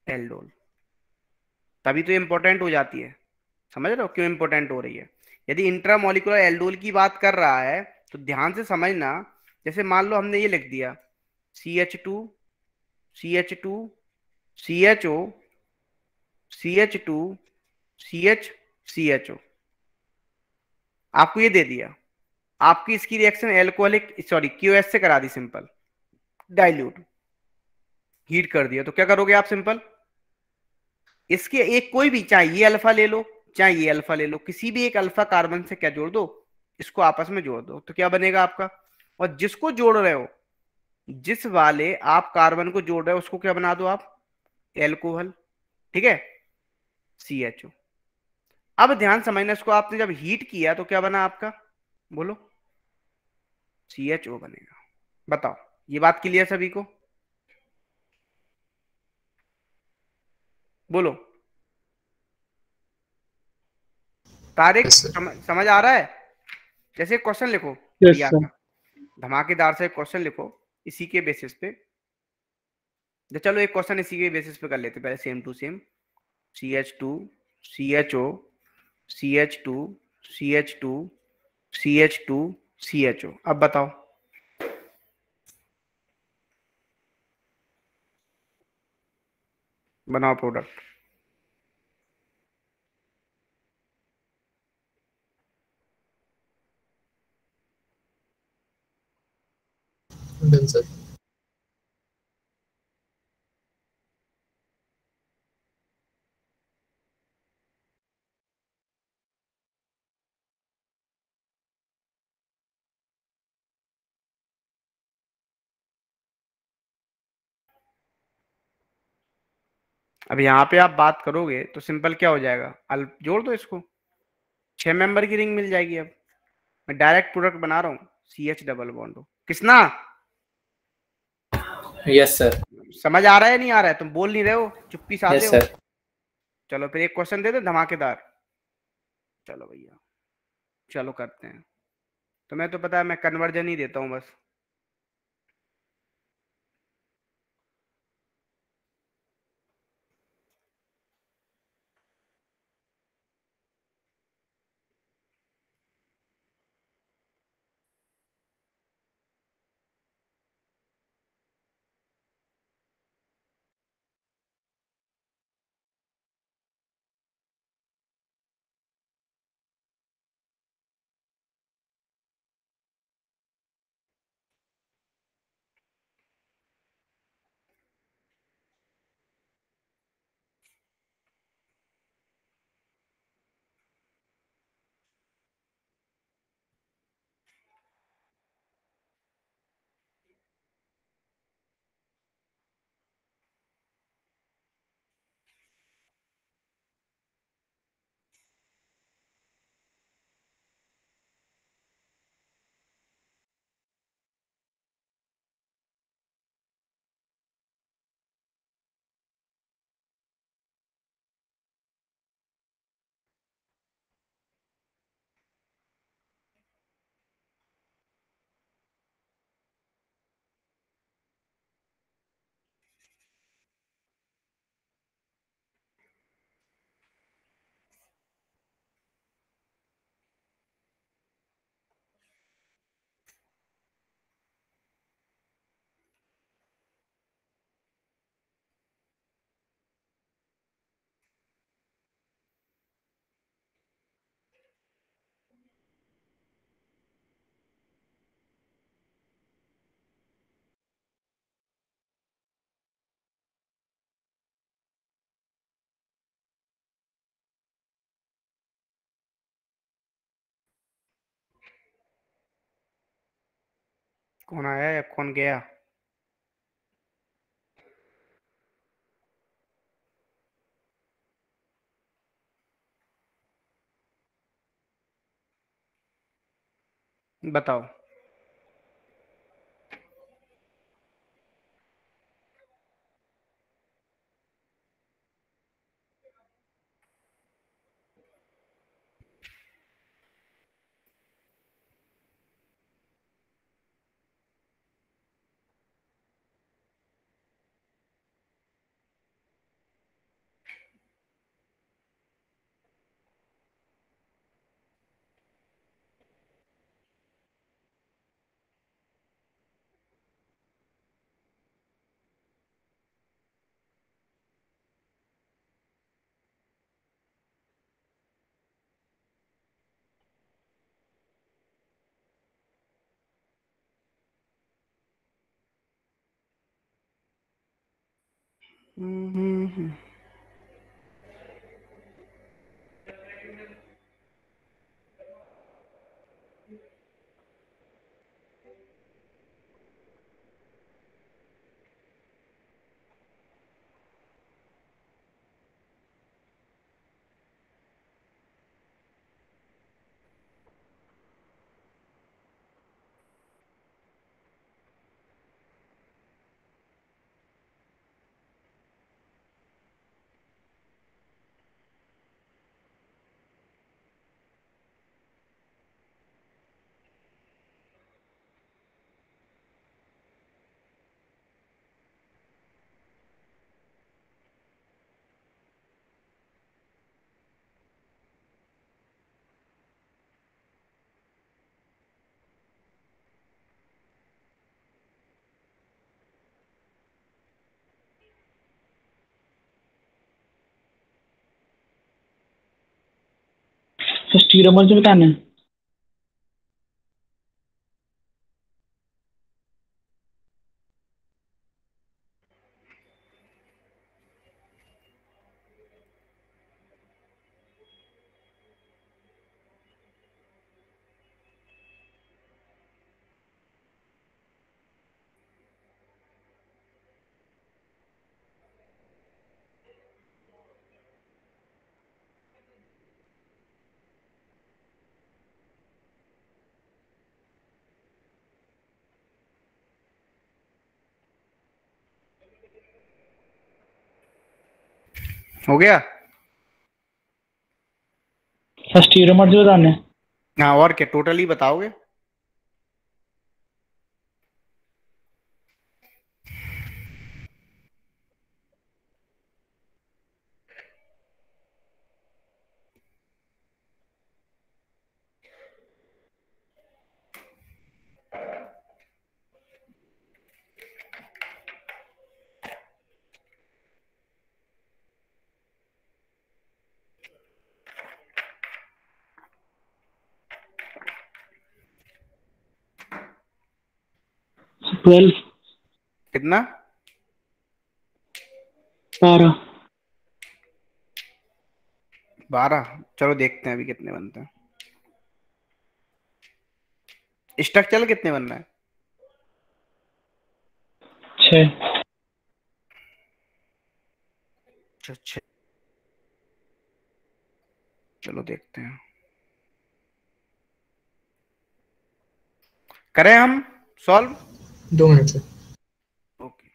एल्डोल, तभी तो इंपॉर्टेंट हो जाती है। समझ रहे हो क्यों इंपॉर्टेंट हो रही है? यदि इंट्रामोलिकुलर एल्डोल की बात कर रहा है तो ध्यान से समझना। जैसे मान लो हमने ये लिख दिया CH2 CH2 CHO CH2 CH CHO, आपको ये दे दिया, आपकी इसकी रिएक्शन एल्कोहलिक सॉरी QS से करा दी, सिंपल डाइल्यूट, हीट कर दिया, तो क्या करोगे आप सिंपल, इसके एक कोई भी, चाहे ये अल्फा ले लो चाहे ये अल्फा ले लो, किसी भी एक अल्फा कार्बन से क्या जोड़ दो, इसको आपस में जोड़ दो, तो क्या बनेगा आपका। और जिसको जोड़ रहे हो, जिस वाले आप कार्बन को जोड़ रहे हो उसको क्या बना दो आप, एल्कोहल, ठीक है, CHO। अब ध्यान समझना, इसको आपने जब हीट किया तो क्या बना आपका, बोलो, CHO बनेगा। बताओ, ये बात क्लियर सभी को, बोलो। Tariq, Yes, sir. समझ आ रहा है। जैसे क्वेश्चन लिखो यस भैया सर। का, धमाकेदार से क्वेश्चन लिखो इसी के बेसिस पे। तो चलो एक क्वेश्चन इसी के बेसिस पे कर लेते पहले, same to same. CH2 CHO CH2 CH2 CH2 CHO। अब बताओ, बनाओ प्रोडक्ट। Done, sir. अब यहाँ पे आप बात करोगे तो सिंपल क्या हो जाएगा, अल जोड़ दो इसको, 6 मेंबर की रिंग मिल जाएगी। अब मैं डायरेक्ट प्रोडक्ट बना रहा हूँ, CH डबल बॉन्ड हो, किसना, यस सर। समझ आ रहा है नहीं आ रहा है, तुम बोल नहीं रहे हो, चुप्पी साधे यस हो। सर। चलो फिर एक क्वेश्चन दे दो धमाकेदार। चलो भैया, चलो करते हैं। तुम्हें तो पता है मैं कन्वर्जन ही देता हूँ बस। कौन आया या कौन गया। बताओ, स्टीरोमर जो बताना है। हो गया? स्टीरोमर जो बताना है। हाँ, और क्या टोटली बताओगे? ट्वेल्व। कितना? 12। 12? चलो देखते हैं अभी कितने बनते हैं। स्ट्रक्चरल कितने बन रहा है? 6। अच्छा, चलो देखते हैं। करें हम सॉल्व? 2 मिनट से। ओके।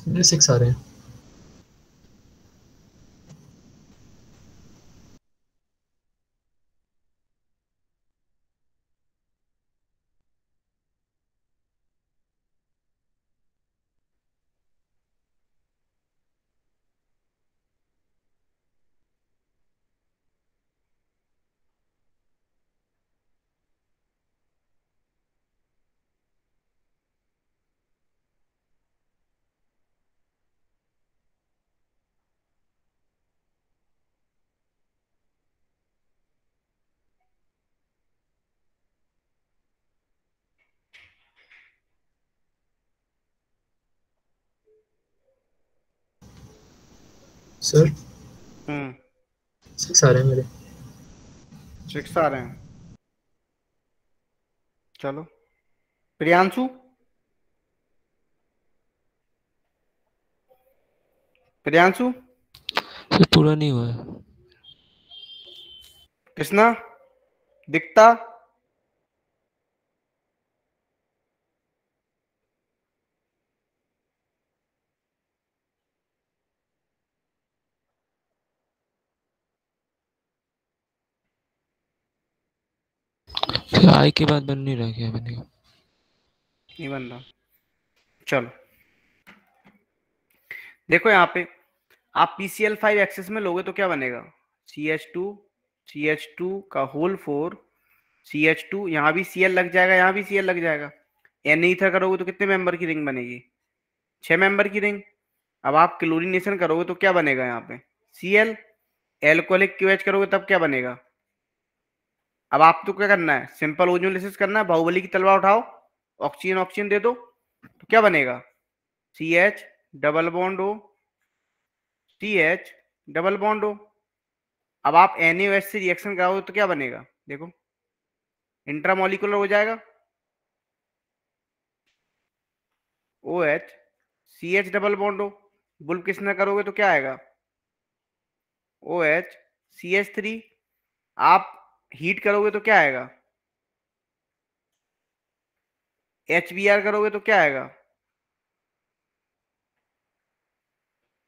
मेरे 6 आ रहे हैं। सर 6 आ रहे हैं मेरे। 6 आ रहे हैं। चलो प्रियांशु। प्रियांशु सर पूरा नहीं हुआ है। कृष्णा दिखता? सर आई के बाद बन नहीं रहा, क्या बनेगा? नहीं बन रहा। चलो देखो यहाँ पे आप PCl5 एक्सेस में लोगे तो क्या बनेगा? CH2 का होल 4 CH2, यहाँ भी Cl लग जाएगा, यहाँ भी Cl लग जाएगा। एन ईथर करोगे तो कितने मेंबर की रिंग बनेगी? 6 मेंबर की रिंग। अब आप क्लोरीनेशन करोगे तो क्या बनेगा यहाँ पे? Cl। एल्कोहलिक QH करोगे तब क्या बनेगा? अब आपको क्या करना है? सिंपल ओजोनलिसिस करना है। बाहुबली की तलवार उठाओ, ऑक्सीजन ऑक्सीजन दे दो, तो क्या बनेगा? CH double bond O, CH double bond O। अब आप NaOH से रिएक्शन कराओगे तो क्या बनेगा? देखो इंट्रामोलिकुलर हो जाएगा, OH CH double bond O। Bull किसने करोगे तो क्या आएगा, OH CH3। आप हीट करोगे तो क्या आएगा, HBr करोगे तो क्या आएगा।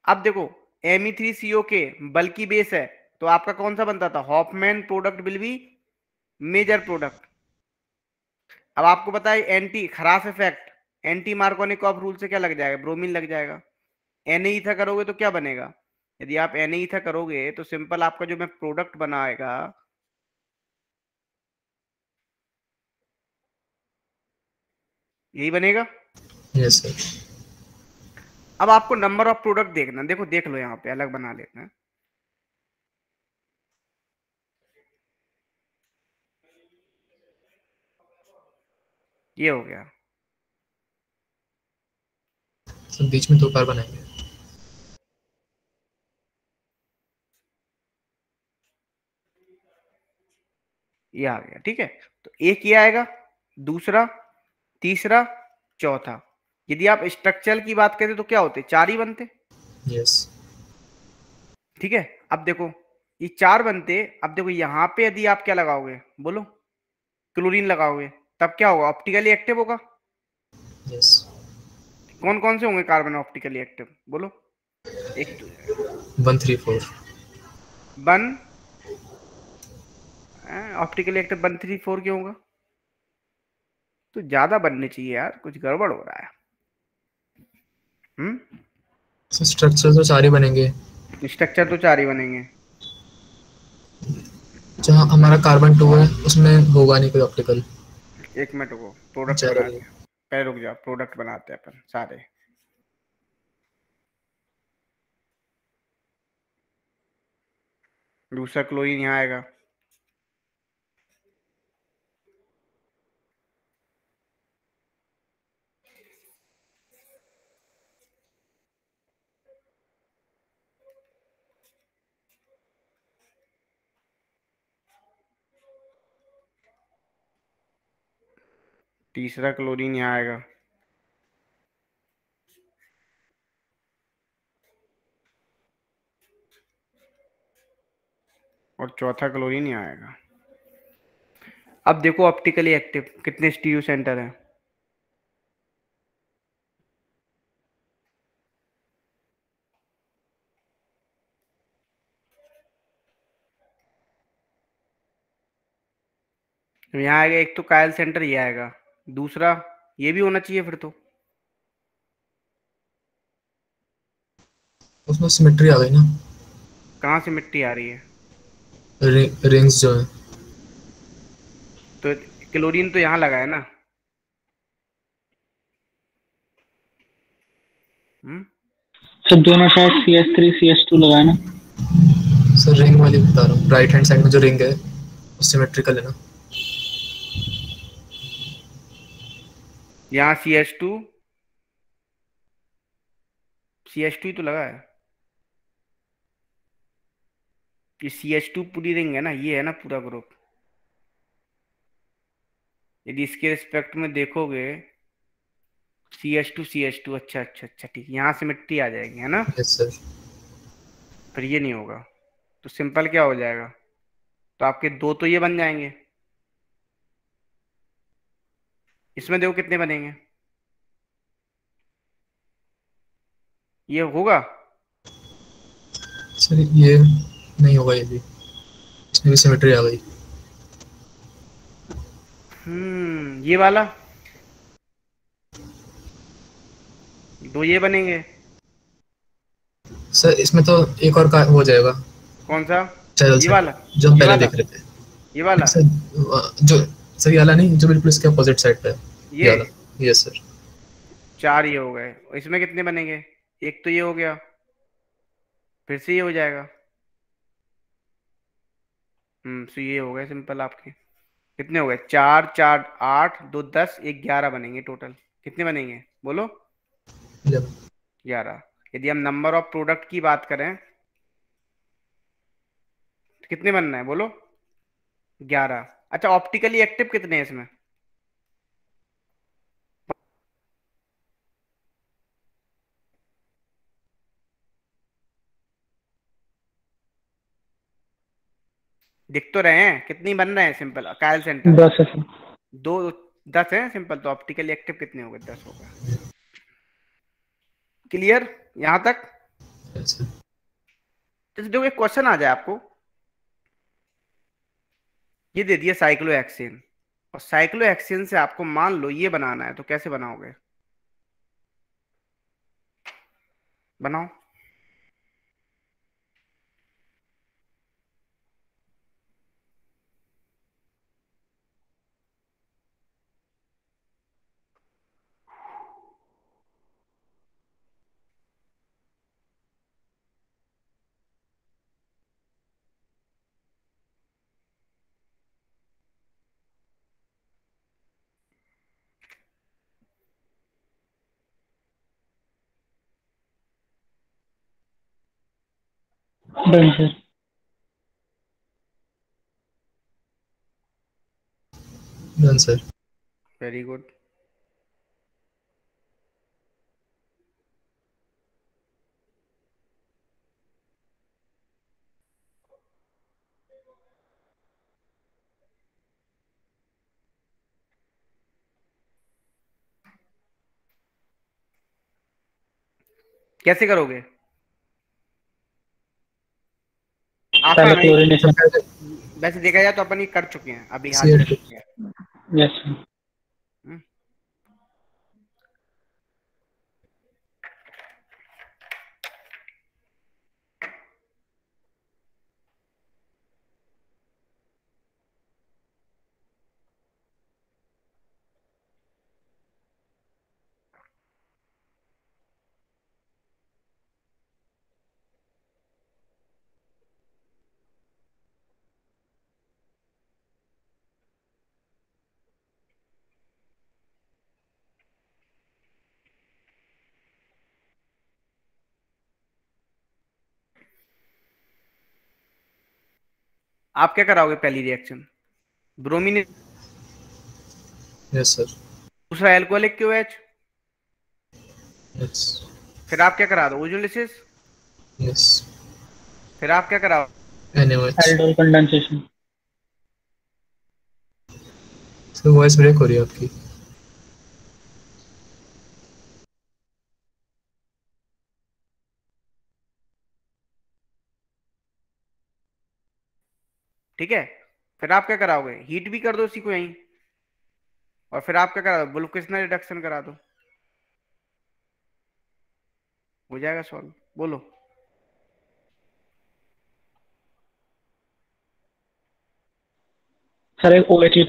अब देखो Me3CO के बल्कि बेस है, तो आपका कौन सा बनता था, Hofmann product will be major product. अब आपको पता है anti Kharasch effect, anti Markovnikov rule से क्या लग जाएगा, ब्रोमीन लग जाएगा। Na करोगे तो क्या बनेगा, यदि आप Na करोगे तो सिंपल आपका जो मैं प्रोडक्ट बनाएगा, यही बनेगा। Yes sir. अब आपको नंबर ऑफ प्रोडक्ट देखना, देखो देख लो यहाँ पे अलग बना लेते हैं। ये हो गया, सर बीच में 2 कार्बन आएंगे। ये आ गया, ठीक है। तो एक ये आएगा, दूसरा, तीसरा, चौथा। यदि आप स्ट्रक्चर की बात करें तो क्या होते, 4 ही बनते। यस। ठीक है, अब देखो ये 4 बनते। अब देखो यहाँ पे यदि आप क्या लगाओगे, बोलो, क्लोरीन लगाओगे, तब क्या होगा, ऑप्टिकली एक्टिव होगा। यस। कौन कौन से होंगे कार्बन ऑप्टिकली एक्टिव, बोलो। एक तो 1 3 4। 1 ऑप्टिकली एक्टिव 1 3 4 क्यों होगा, तो ज्यादा बनने चाहिए यार, कुछ गड़बड़ हो रहा है। स्ट्रक्चर तो 4 ही बनेंगे। स्ट्रक्चर तो 4 ही बनेंगे। जहाँ हमारा कार्बन 2 है उसमें होगा नहीं कोई ऑप्टिकल। एक मिनट रुको, प्रोडक्ट चलो। बनाते हैं, पहले रुक जाओ, प्रोडक्ट बनाते हैं अपन सारे। दूसरा क्लोरीन यहाँ आएगा, तीसरा क्लोरीन यहाँ आएगा, और चौथा क्लोरीन यहाँ आएगा। अब देखो ऑप्टिकली एक्टिव कितने स्टीरियो सेंटर हैं, तो यहाँ आएगा एक तो कायल सेंटर, ये आएगा, दूसरा ये भी होना चाहिए फिर तो। उसमें सिमेट्री आ गई ना। कहाँ से मिट्टी आ रही है, रिंग्स जो है। तो क्लोरीन तो यहाँ लगा है ना। सर दोनों शायद CH3 CH2 लगाए ना। सर रिंग वाली बता रहा हूँ, राइट हैंड साइड में जो रिंग है वो सिमेट्रिकल है ना। यहाँ CH2 ही तो लगा है, ये CH2 पूरी रिंग है ना, ये है ना पूरा ग्रुप। यदि इसके रिस्पेक्ट में देखोगे CH2 अच्छा अच्छा अच्छा, ठीक, यहाँ से मिट्टी आ जाएगी, है ना। Yes sir. फिर ये नहीं होगा, तो सिंपल क्या हो जाएगा, तो आपके 2 तो ये बन जाएंगे। इसमें देखो कितने बनेंगे, ये होगा, सर ये नहीं होगा, ये भी इसमें भी सिमेट्री आ गई। ये वाला 2 ये बनेंगे। सर इसमें तो एक और का हो जाएगा। कौन सा, चलो ये सर, वाला, जो हम ये पहले वाला, देख रहे थे। ये वाला, सर जो सर ये वाला नहीं, जो बिल्कुल इसके अपोजिट साइड पे है, ये वाला। Yes sir. 4 ये हो गए, और इसमें कितने बनेंगे, एक तो ये हो गया, फिर से ये हो जाएगा। तो ये हो गए सिंपल आपके, कितने हो गए, 4 4 8 2 10 1 11 बनेंगे टोटल। कितने बनेंगे बोलो, 11। यदि हम नंबर ऑफ प्रोडक्ट की बात करें तो कितने बनना है बोलो, 11। अच्छा ऑप्टिकली एक्टिव कितने हैं इसमें, दिख तो रहे हैं, कितनी बन रहे हैं सिंपल कायल सेंटर? 10 है सर। 2 10 है सिंपल, तो ऑप्टिकली एक्टिव कितने हो गए? 10 हो गए। क्लियर यहां तक? Yes, sir. जैसे जो एक क्वेश्चन आ जाए आपको, ये दे दिया साइक्लोहेक्सेन, और साइक्लोहेक्सेन से आपको मान लो ये बनाना है, तो कैसे बनाओगे? बनाओ। Done sir. Done, sir. Very good. कैसे करोगे? आसान पहले है। क्लोरीनेशन। वैसे देखा जाए तो अपन ये कर चुके हैं अभी, हाल कर CL2. चुके हैं। Yes sir. हम्म। आप क्या कराओगे पहली रिएक्शन? Bromine, Yes, sir. दूसरा एल्कोहलिक क्यूएच, Yes. फिर आप क्या करा दो? ओजोलिसिस, Yes. फिर आप क्या कराओ? NaOH. Aldol condensation. तो वॉइस ब्रेक हो रही है आपकी। ठीक है, फिर आप क्या कराओगे? हीट भी कर दो उसी को यहीं, और फिर आप क्या करा दो? वोल्केशनल रिडक्शन करा दो, हो जाएगा सॉल्व। बोलो। सर एक OH भी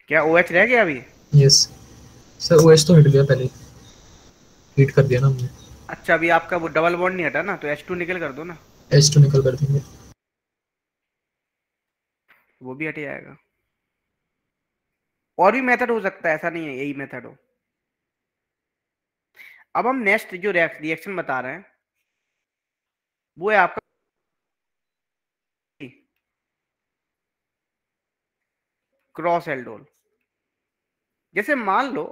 क्या OH रह गया अभी? Yes. सर OH तो हट गया पहले, हीट कर दिया ना हमने। अच्छा, अभी आपका वो डबल बॉन्ड नहीं हटा ना, तो H2 निकल कर दो ना, H2 निकल कर देंगे। वो भी हट जाएगा। और भी मेथड हो सकता है, ऐसा नहीं है यही मेथड हो। अब हम नेक्स्ट जो रिएक्शन बता रहे हैं वो है आपका क्रॉस एल्डोल। जैसे मान लो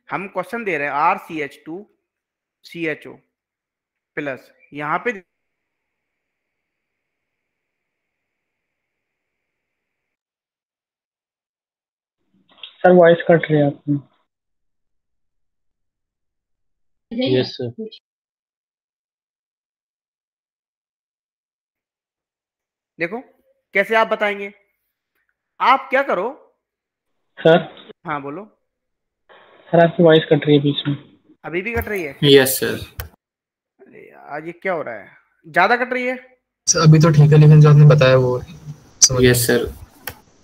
हम क्वेश्चन दे रहे हैं RCH2CHO प्लस, यहाँ पे सर वॉइस कट रही है आपकी। Yes sir. देखो कैसे आप बताएंगे। आप क्या करो, सर हाँ बोलो। सर आपकी वॉइस कट रही है बीच में। अभी भी कट रही है? Yes sir. अरे आज ये क्या हो रहा है, ज्यादा कट रही है? सर अभी तो ठीक है, लेकिन जो आपने बताया वो समझ में यस सर।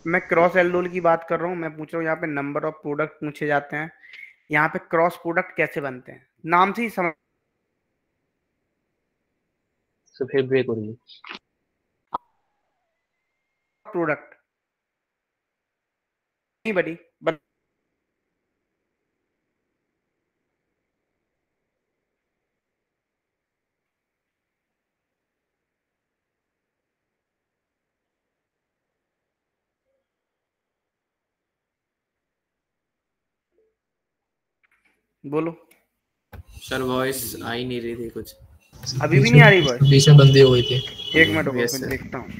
मैं क्रॉस एल्डोल की बात कर रहा हूँ, मैं पूछ रहा हूँ यहाँ पे नंबर ऑफ प्रोडक्ट पूछे जाते हैं, यहाँ पे क्रॉस प्रोडक्ट कैसे बनते हैं, नाम से ही समझ। सर फिर ब्रेक हो रही है। प्रोडक्ट नहीं बड़ी, बट बोलो। सर वॉइस आ ही नहीं रही थी कुछ। अभी भी नहीं आ रही वॉइस? बीच में बंदी हो गई थी। एक मिनट रुको, Yes, फिर sir. देखता हूँ।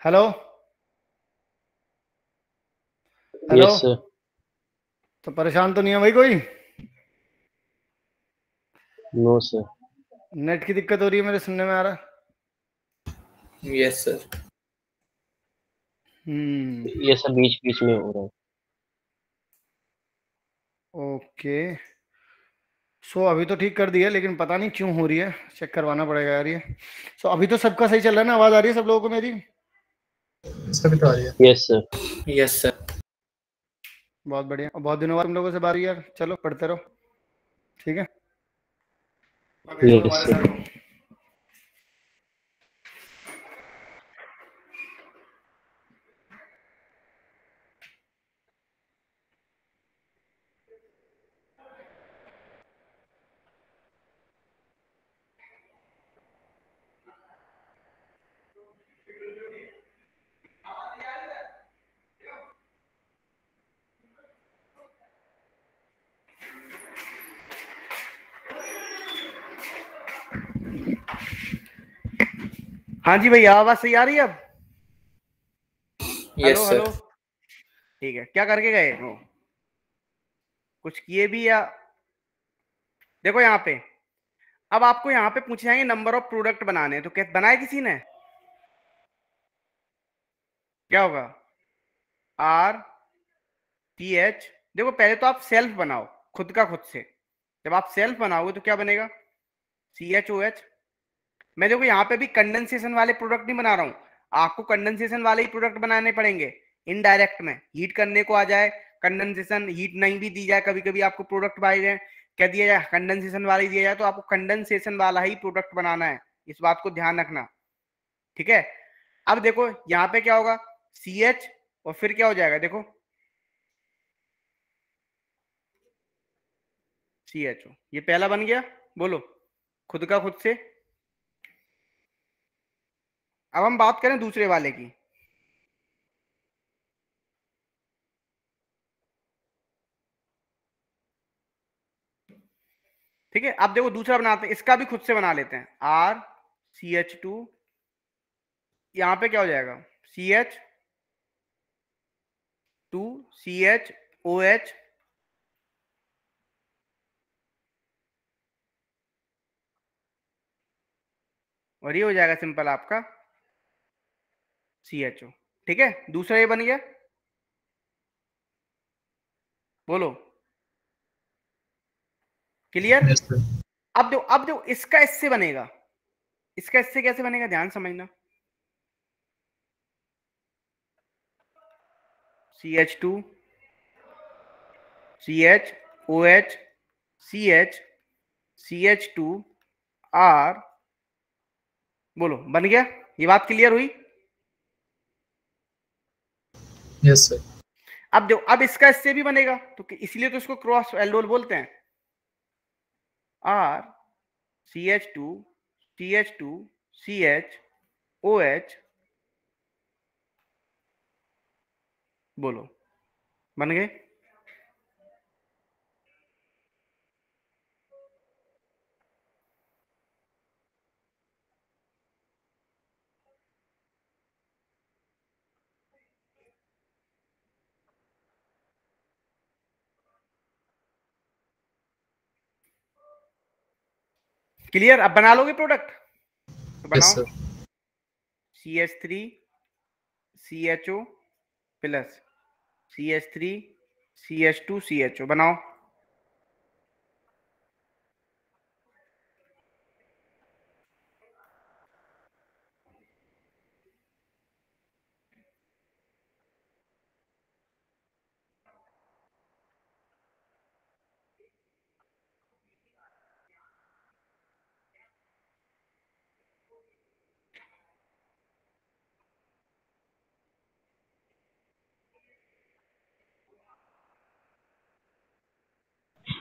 Hello hello, yes sir. तो परेशान तो नहीं है भाई कोई? No sir. नेट की दिक्कत हो रही है मेरे सुनने में आ रहा। Yes, sir. ये सब बीच बीच में हो रहा है। ओके, सो अभी तो ठीक कर दिया, लेकिन पता नहीं क्यों हो रही है, चेक करवाना पड़ेगा यार ये। सो अभी तो सबका सही चल रहा है ना? आवाज आ रही है सब लोगों को मेरी? सभी तो आ रही है। Yes sir. Yes, sir. बहुत बढ़िया, और बहुत दिनों बाद तुम लोगों से बात हुई यार। चलो पढ़ते रहो, ठीक है? अभी तो यस हमारे सर। साथ हाँ जी भैया, आवाज सही आ रही है अब? Yes, hello sir. हेलो, ठीक है। क्या करके गए हो? कुछ किए भी या? देखो यहाँ पे, अब आपको यहाँ पे पूछे जाएंगे नंबर ऑफ प्रोडक्ट बनाने, तो क्या बनाए किसी ने? क्या होगा? RTH। देखो पहले तो आप सेल्फ बनाओ, खुद का खुद से। जब आप सेल्फ बनाओगे तो क्या बनेगा? CHOH। मैं देखो यहाँ पे भी कंडेंसेशन वाले प्रोडक्ट नहीं बना रहा हूँ, आपको कंडेंसेशन वाले ही प्रोडक्ट बनाने पड़ेंगे। इनडायरेक्ट में हीट करने को आ जाए, कंडेंसेशन हीट नहीं भी दी जाए, कभी कभी आपको प्रोडक्ट बाय जाए, क्या दिया जाए, कंडेंसेशन वाला ही दिया जाए, तो आपको कंडेंसेशन वाला ही प्रोडक्ट बनाना है। इस बात को ध्यान रखना, ठीक है? अब देखो यहाँ पे क्या होगा? CH और फिर क्या हो जाएगा? देखो CHO, ये पहला बन गया। बोलो खुद का खुद से। अब हम बात करें दूसरे वाले की। ठीक है, अब देखो दूसरा बनाते हैं, इसका भी खुद से बना लेते हैं। RCH2, यहां पे क्या हो जाएगा, CH2 CHOH, और ये हो जाएगा सिंपल आपका CHO। ठीक है, दूसरा ये बन गया, बोलो क्लियर। Yes sir. अब देखो इसका इससे बनेगा, इसका इससे कैसे बनेगा, ध्यान समझना। CH2 CHOH CH2 R, बोलो बन गया, ये बात क्लियर हुई। Yes sir. अब देखो अब इसका इससे भी बनेगा, तो इसलिए तो इसको क्रॉस एल्डोल बोलते हैं। RCH2 CHOH, बोलो बन गए। क्लियर, अब बना लोगे प्रोडक्ट, तो यस बनाओ। Sir. CH3 CHO plus CH3 CH2 CHO बनाओ।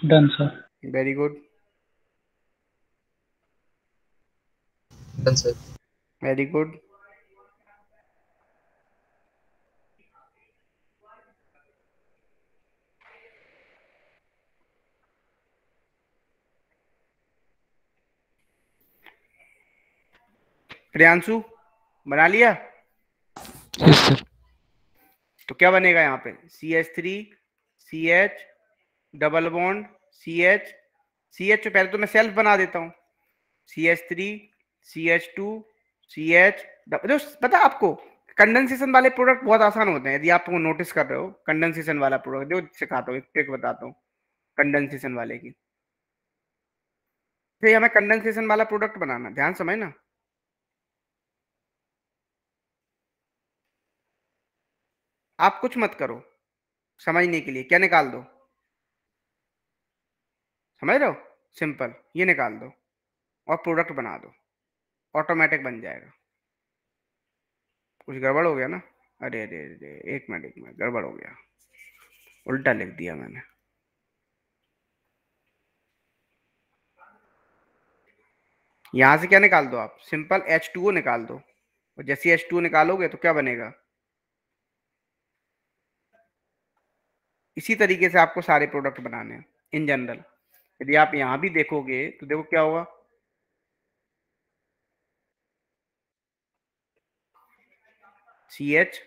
Done sir. Very good, done sir. Very good. Priyanshu बना लिया, यस सर। तो क्या बनेगा यहाँ पे, CH3 CH double bond CH तो पहले तो मैं सेल्फ बना देता हूँ, CH3 CH2 CH जो पता है आपको, कंडेंसेशन वाले प्रोडक्ट बहुत आसान होते हैं, यदि आप नोटिस कर रहे हो। कंडेंसेशन वाला प्रोडक्ट जो सिखाता हूँ, एक ट्रिक बताता हूँ कंडेंसेशन वाले की। फिर हमें कंडेंसेशन वाला प्रोडक्ट बनाना, ध्यान समझना। आप कुछ मत करो, समझने के लिए क्या निकाल दो, समझ रहे हो, सिंपल ये निकाल दो और प्रोडक्ट बना दो, ऑटोमेटिक बन जाएगा। कुछ गड़बड़ हो गया ना, अरे अरे अरे, एक मिनट गड़बड़ हो गया, उल्टा लिख दिया मैंने। यहां से क्या निकाल दो आप, सिंपल H2O निकाल दो, और जैसे H2O निकालोगे तो क्या बनेगा, इसी तरीके से आपको सारे प्रोडक्ट बनाने हैं इन जनरल। यदि आप यहां भी देखोगे तो देखो क्या होगा, CH,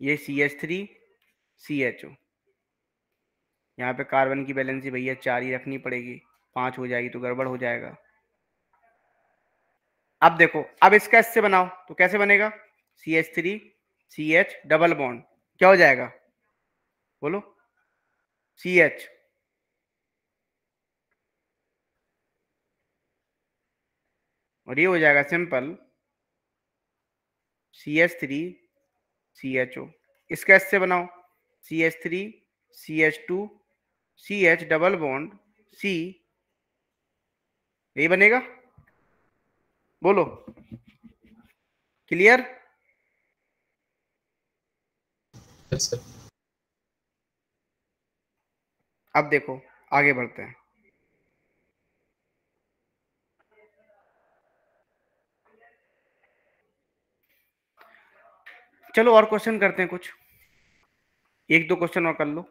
ये CH3 CHO, यहाँ पे कार्बन की वैलेंसी भैया 4 ही रखनी पड़ेगी, 5 हो जाएगी तो गड़बड़ हो जाएगा। अब देखो अब इसका इससे बनाओ तो कैसे बनेगा, CH3 CH डबल बॉन्ड क्या हो जाएगा, बोलो CH, और ये हो जाएगा सिंपल CH3 CHO। इसका इससे बनाओ, CH3 CH2 CH double bond C, यही बनेगा, बोलो क्लियर। Yes sir. अब देखो आगे बढ़ते हैं, चलो और क्वेश्चन करते हैं कुछ, एक दो क्वेश्चन और कर लो।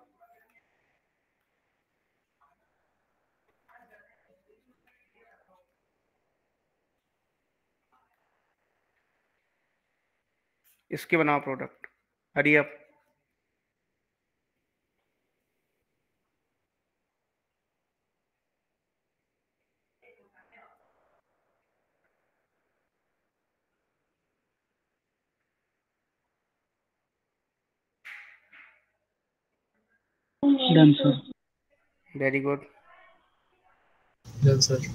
इसके बनाओ product, hurry up. Done sir. Very good. Done sir.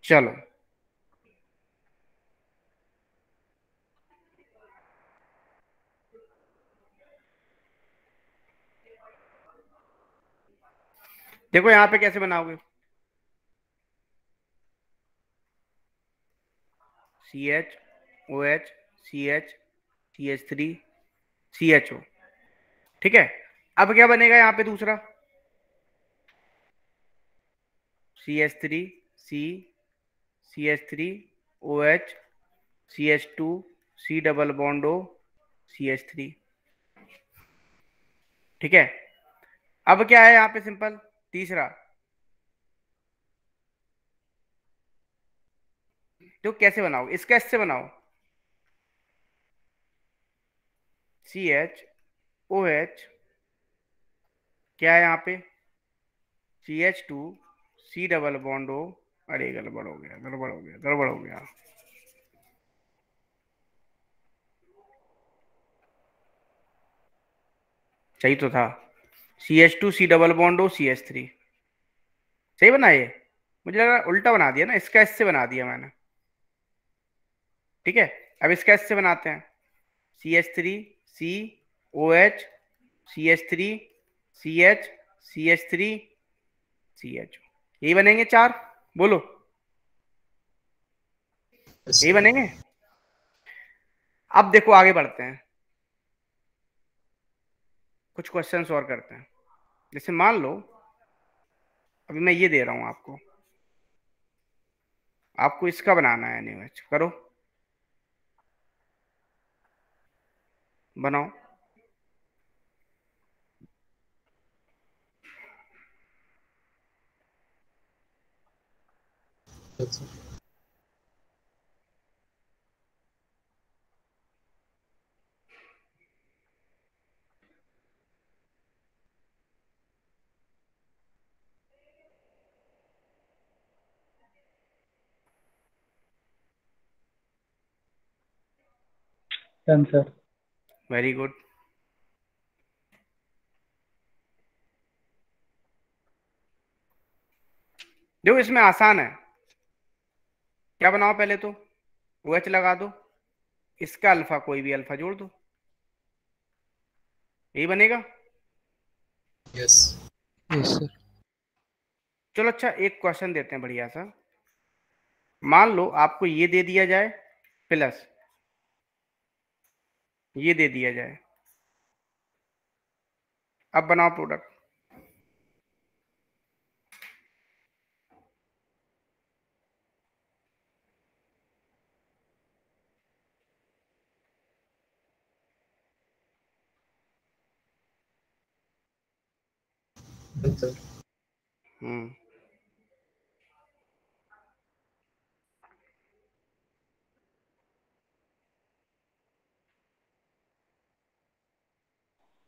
चलो देखो यहाँ पे कैसे बनाओगे, CH OH CH CH3 CHO, ठीक है। अब क्या बनेगा यहाँ पे दूसरा, CH3 C CH3 OH CH2 C double bond O CH3, ठीक है। अब क्या है यहाँ पे सिंपल, तीसरा तो कैसे बनाओ, इसका इससे बनाओ, CH OH क्या है यहाँ पे, CH2 C double bond O, अरे गड़बड़ हो गया गड़बड़ हो गया गड़बड़ हो गया, सही तो था, CH2 C double bond O CH3, सही बना ये, मुझे लग रहा है उल्टा बना दिया ना, इसका इससे बना दिया मैंने, ठीक है। अब इसका इससे बनाते हैं, CH3 C OH CH3 CH CH3 CH, यही बनेंगे चार, बोलो यही बनेंगे। अब देखो आगे बढ़ते हैं, कुछ क्वेश्चंस और करते हैं। जैसे मान लो अभी मैं ये दे रहा हूं आपको, आपको इसका बनाना है एनएच, करो बनाओ। Done sir. Very good. देखो इसमें आसान है, क्या बनाओ पहले तो OH लगा दो, इसका अल्फा कोई भी अल्फा जोड़ दो, यही बनेगा। यस। Yes sir. चलो अच्छा एक क्वेश्चन देते हैं बढ़िया सा, मान लो आपको ये दे दिया जाए प्लस ये दे दिया जाए, अब बनाओ product. Done sir.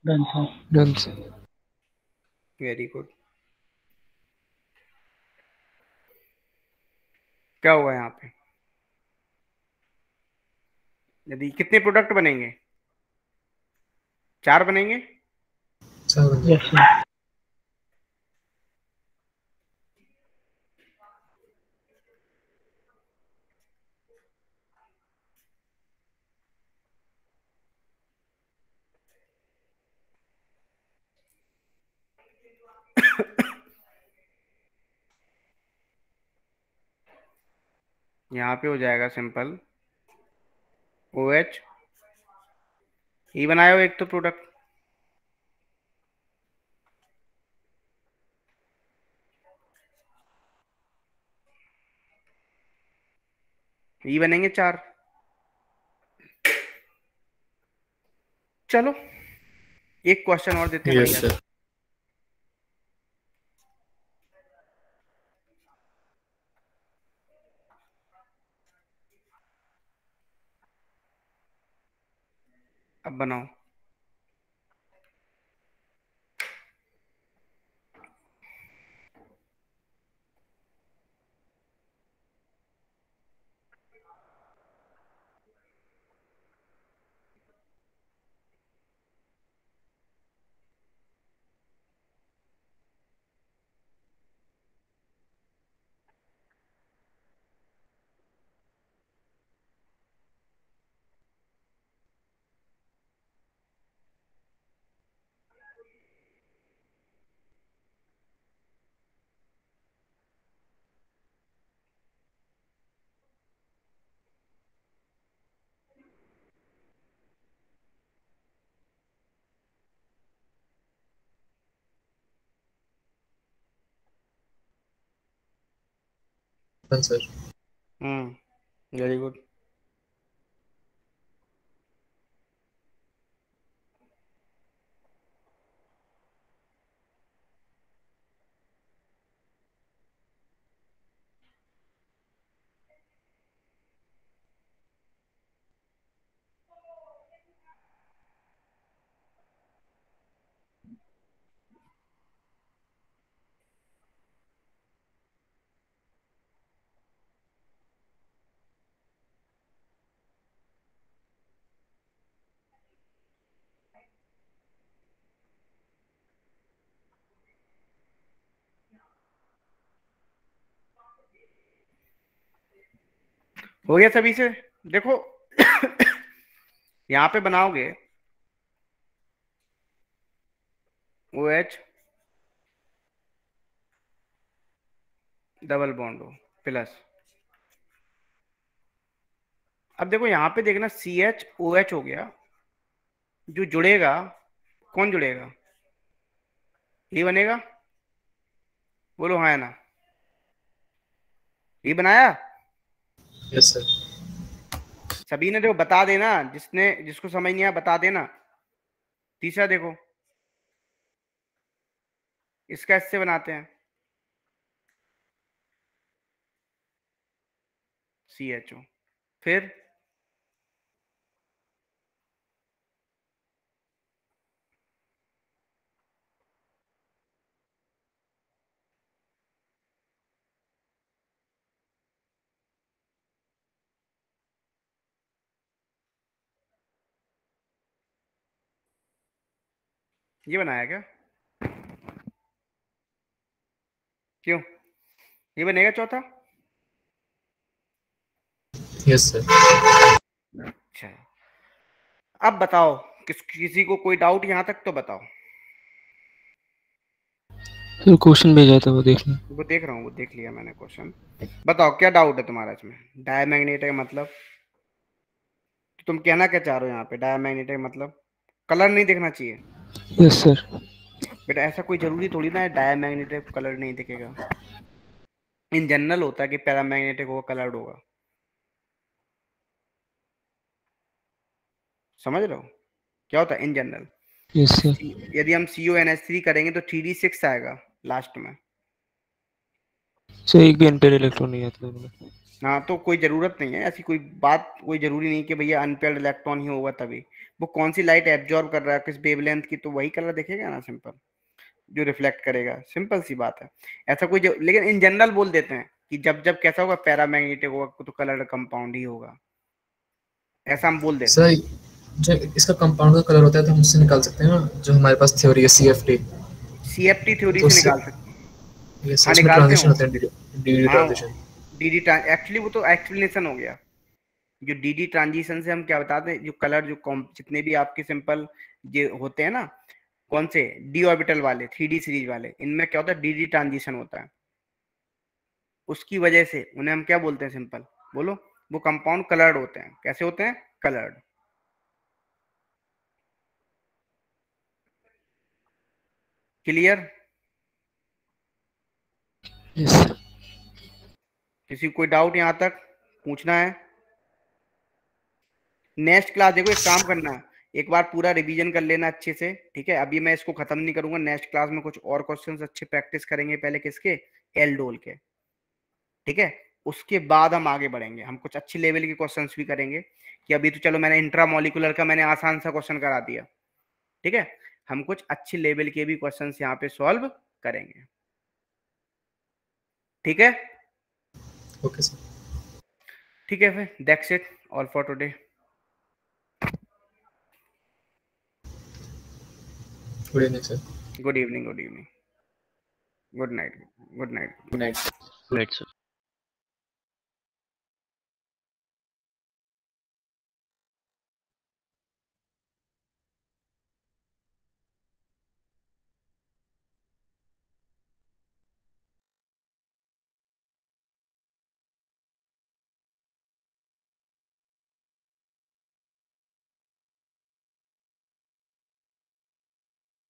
Done sir. Done sir. Very good. क्या हुआ यहाँ पे, यदि कितने प्रोडक्ट बनेंगे, 4 बनेंगे, यस सर। यहाँ पे हो जाएगा सिंपल OH, ये बनाया हो एक तो प्रोडक्ट, ई बनेंगे 4। चलो एक क्वेश्चन और देते हैं यस बढ़िया सर। सा। अब बनाओ। Done sir. Very good. हो गया सभी से? देखो यहाँ पे बनाओगे OH डबल बॉन्ड हो प्लस। अब देखो यहाँ पे देखना CH OH हो गया, जो जुड़ेगा कौन जुड़ेगा? ये बनेगा, बोलो हाँ है ना? ये बनाया यस सर। सभी ने? देखो बता देना, जिसको समझ नहीं आया बता देना। तीसरा देखो, इसका इससे बनाते हैं CHO। फिर ये बनाया क्या? क्यों? ये बनेगा चौथा। Yes sir. अच्छा अब बताओ, किसी को कोई डाउट यहाँ तक तो बताओ। सर क्वेश्चन भेजा था वो देख लो। वो देख रहा हूँ, वो देख लिया मैंने क्वेश्चन। बताओ क्या डाउट है तुम्हारा इसमें? डायमैग्नेटिक मतलब तो तुम कहना क्या चाह रहे हो यहाँ पे? डायमैग्नेटिक मतलब कलर नहीं दिखना चाहिए। Yes sir. बेटा ऐसा कोई जरूरी थोड़ी ना है डायमैग्नेटिक कलर नहीं दिखेगा। इन जनरल होता है कि पैरामैग्नेटिक होगा कलर्ड होगा। समझ रहे हो क्या होता है इन जनरल? Yes sir. यदि हम CONH3 करेंगे तो 3D6 आएगा लास्ट में। सर एक भी अनपेयर इलेक्ट्रॉन नहीं आता है। हाँ तो कोई जरूरत नहीं है ऐसी, कोई बात, कोई जरूरी नहीं कि भैया अनपेयर्ड इलेक्ट्रॉन ही होगा तभी। वो कौन सी लाइट एब्जॉर्ब कर रहा है, किस वेवलेंथ की, तो वही कलर दिखेगा ना, सिंपल, जो रिफ्लेक्ट करेगा। सिंपल सी बात है। ऐसा कोई लेकिन इन जनरल बोल देते हैं कि जब जब कैसा होगा, पैरामैग्नेटिक होगा तो कलर कंपाउंड ही होगा, ऐसा हम बोल देते हैं। सर जो इसका कंपाउंड का कलर होता है तो हम उससे निकाल सकते हैं ना, जो हमारे पास थ्योरी है CFT। CFT थ्योरी तो से उससे निकाल सकते हैं। यस, हाँ उसमें निकालते ट्रांजिशन हो। होते हैं, DD हाँ ट्रांजिशन। DD एक्चुअली वो तो एक्सप्लेनेशन हो गया। जो DD ट्रांजिशन से हम क्या बताते हैं, जो कलर जो जितने भी आपके सिंपल जो होते हैं ना, कौन से d ऑर्बिटल वाले 3D सीरीज वाले, इनमें क्या होता है DD ट्रांजिशन होता है। उसकी वजह से उन्हें हम क्या बोलते हैं? सिंपल बोलो, वो कंपाउंड कलर्ड होते हैं। कैसे होते हैं? कलर्ड। क्लियर? Yes sir. किसी को कोई डाउट यहाँ तक पूछना है? नेक्स्ट क्लास देखो एक काम करना, एक बार पूरा रिवीजन कर लेना अच्छे से, ठीक है। अभी मैं इसको खत्म नहीं करूंगा, नेक्स्ट क्लास में कुछ और क्वेश्चंस अच्छे प्रैक्टिस करेंगे, पहले किसके, एल्डोल के, ठीक है। उसके बाद हम आगे बढ़ेंगे, हम कुछ अच्छी लेवल के क्वेश्चंस भी करेंगे, कि अभी तो चलो मैंने इंट्रामोलिकुलर का मैंने आसान सा क्वेश्चन करा दिया, ठीक है। हम कुछ अच्छी लेवल के भी क्वेश्चंस यहाँ पे सॉल्व करेंगे, ठीक है। Okay sir. ठीक है फिर, that's it all for today. Good evening sir. Good evening, good evening, good night, good night, good night. Right sir.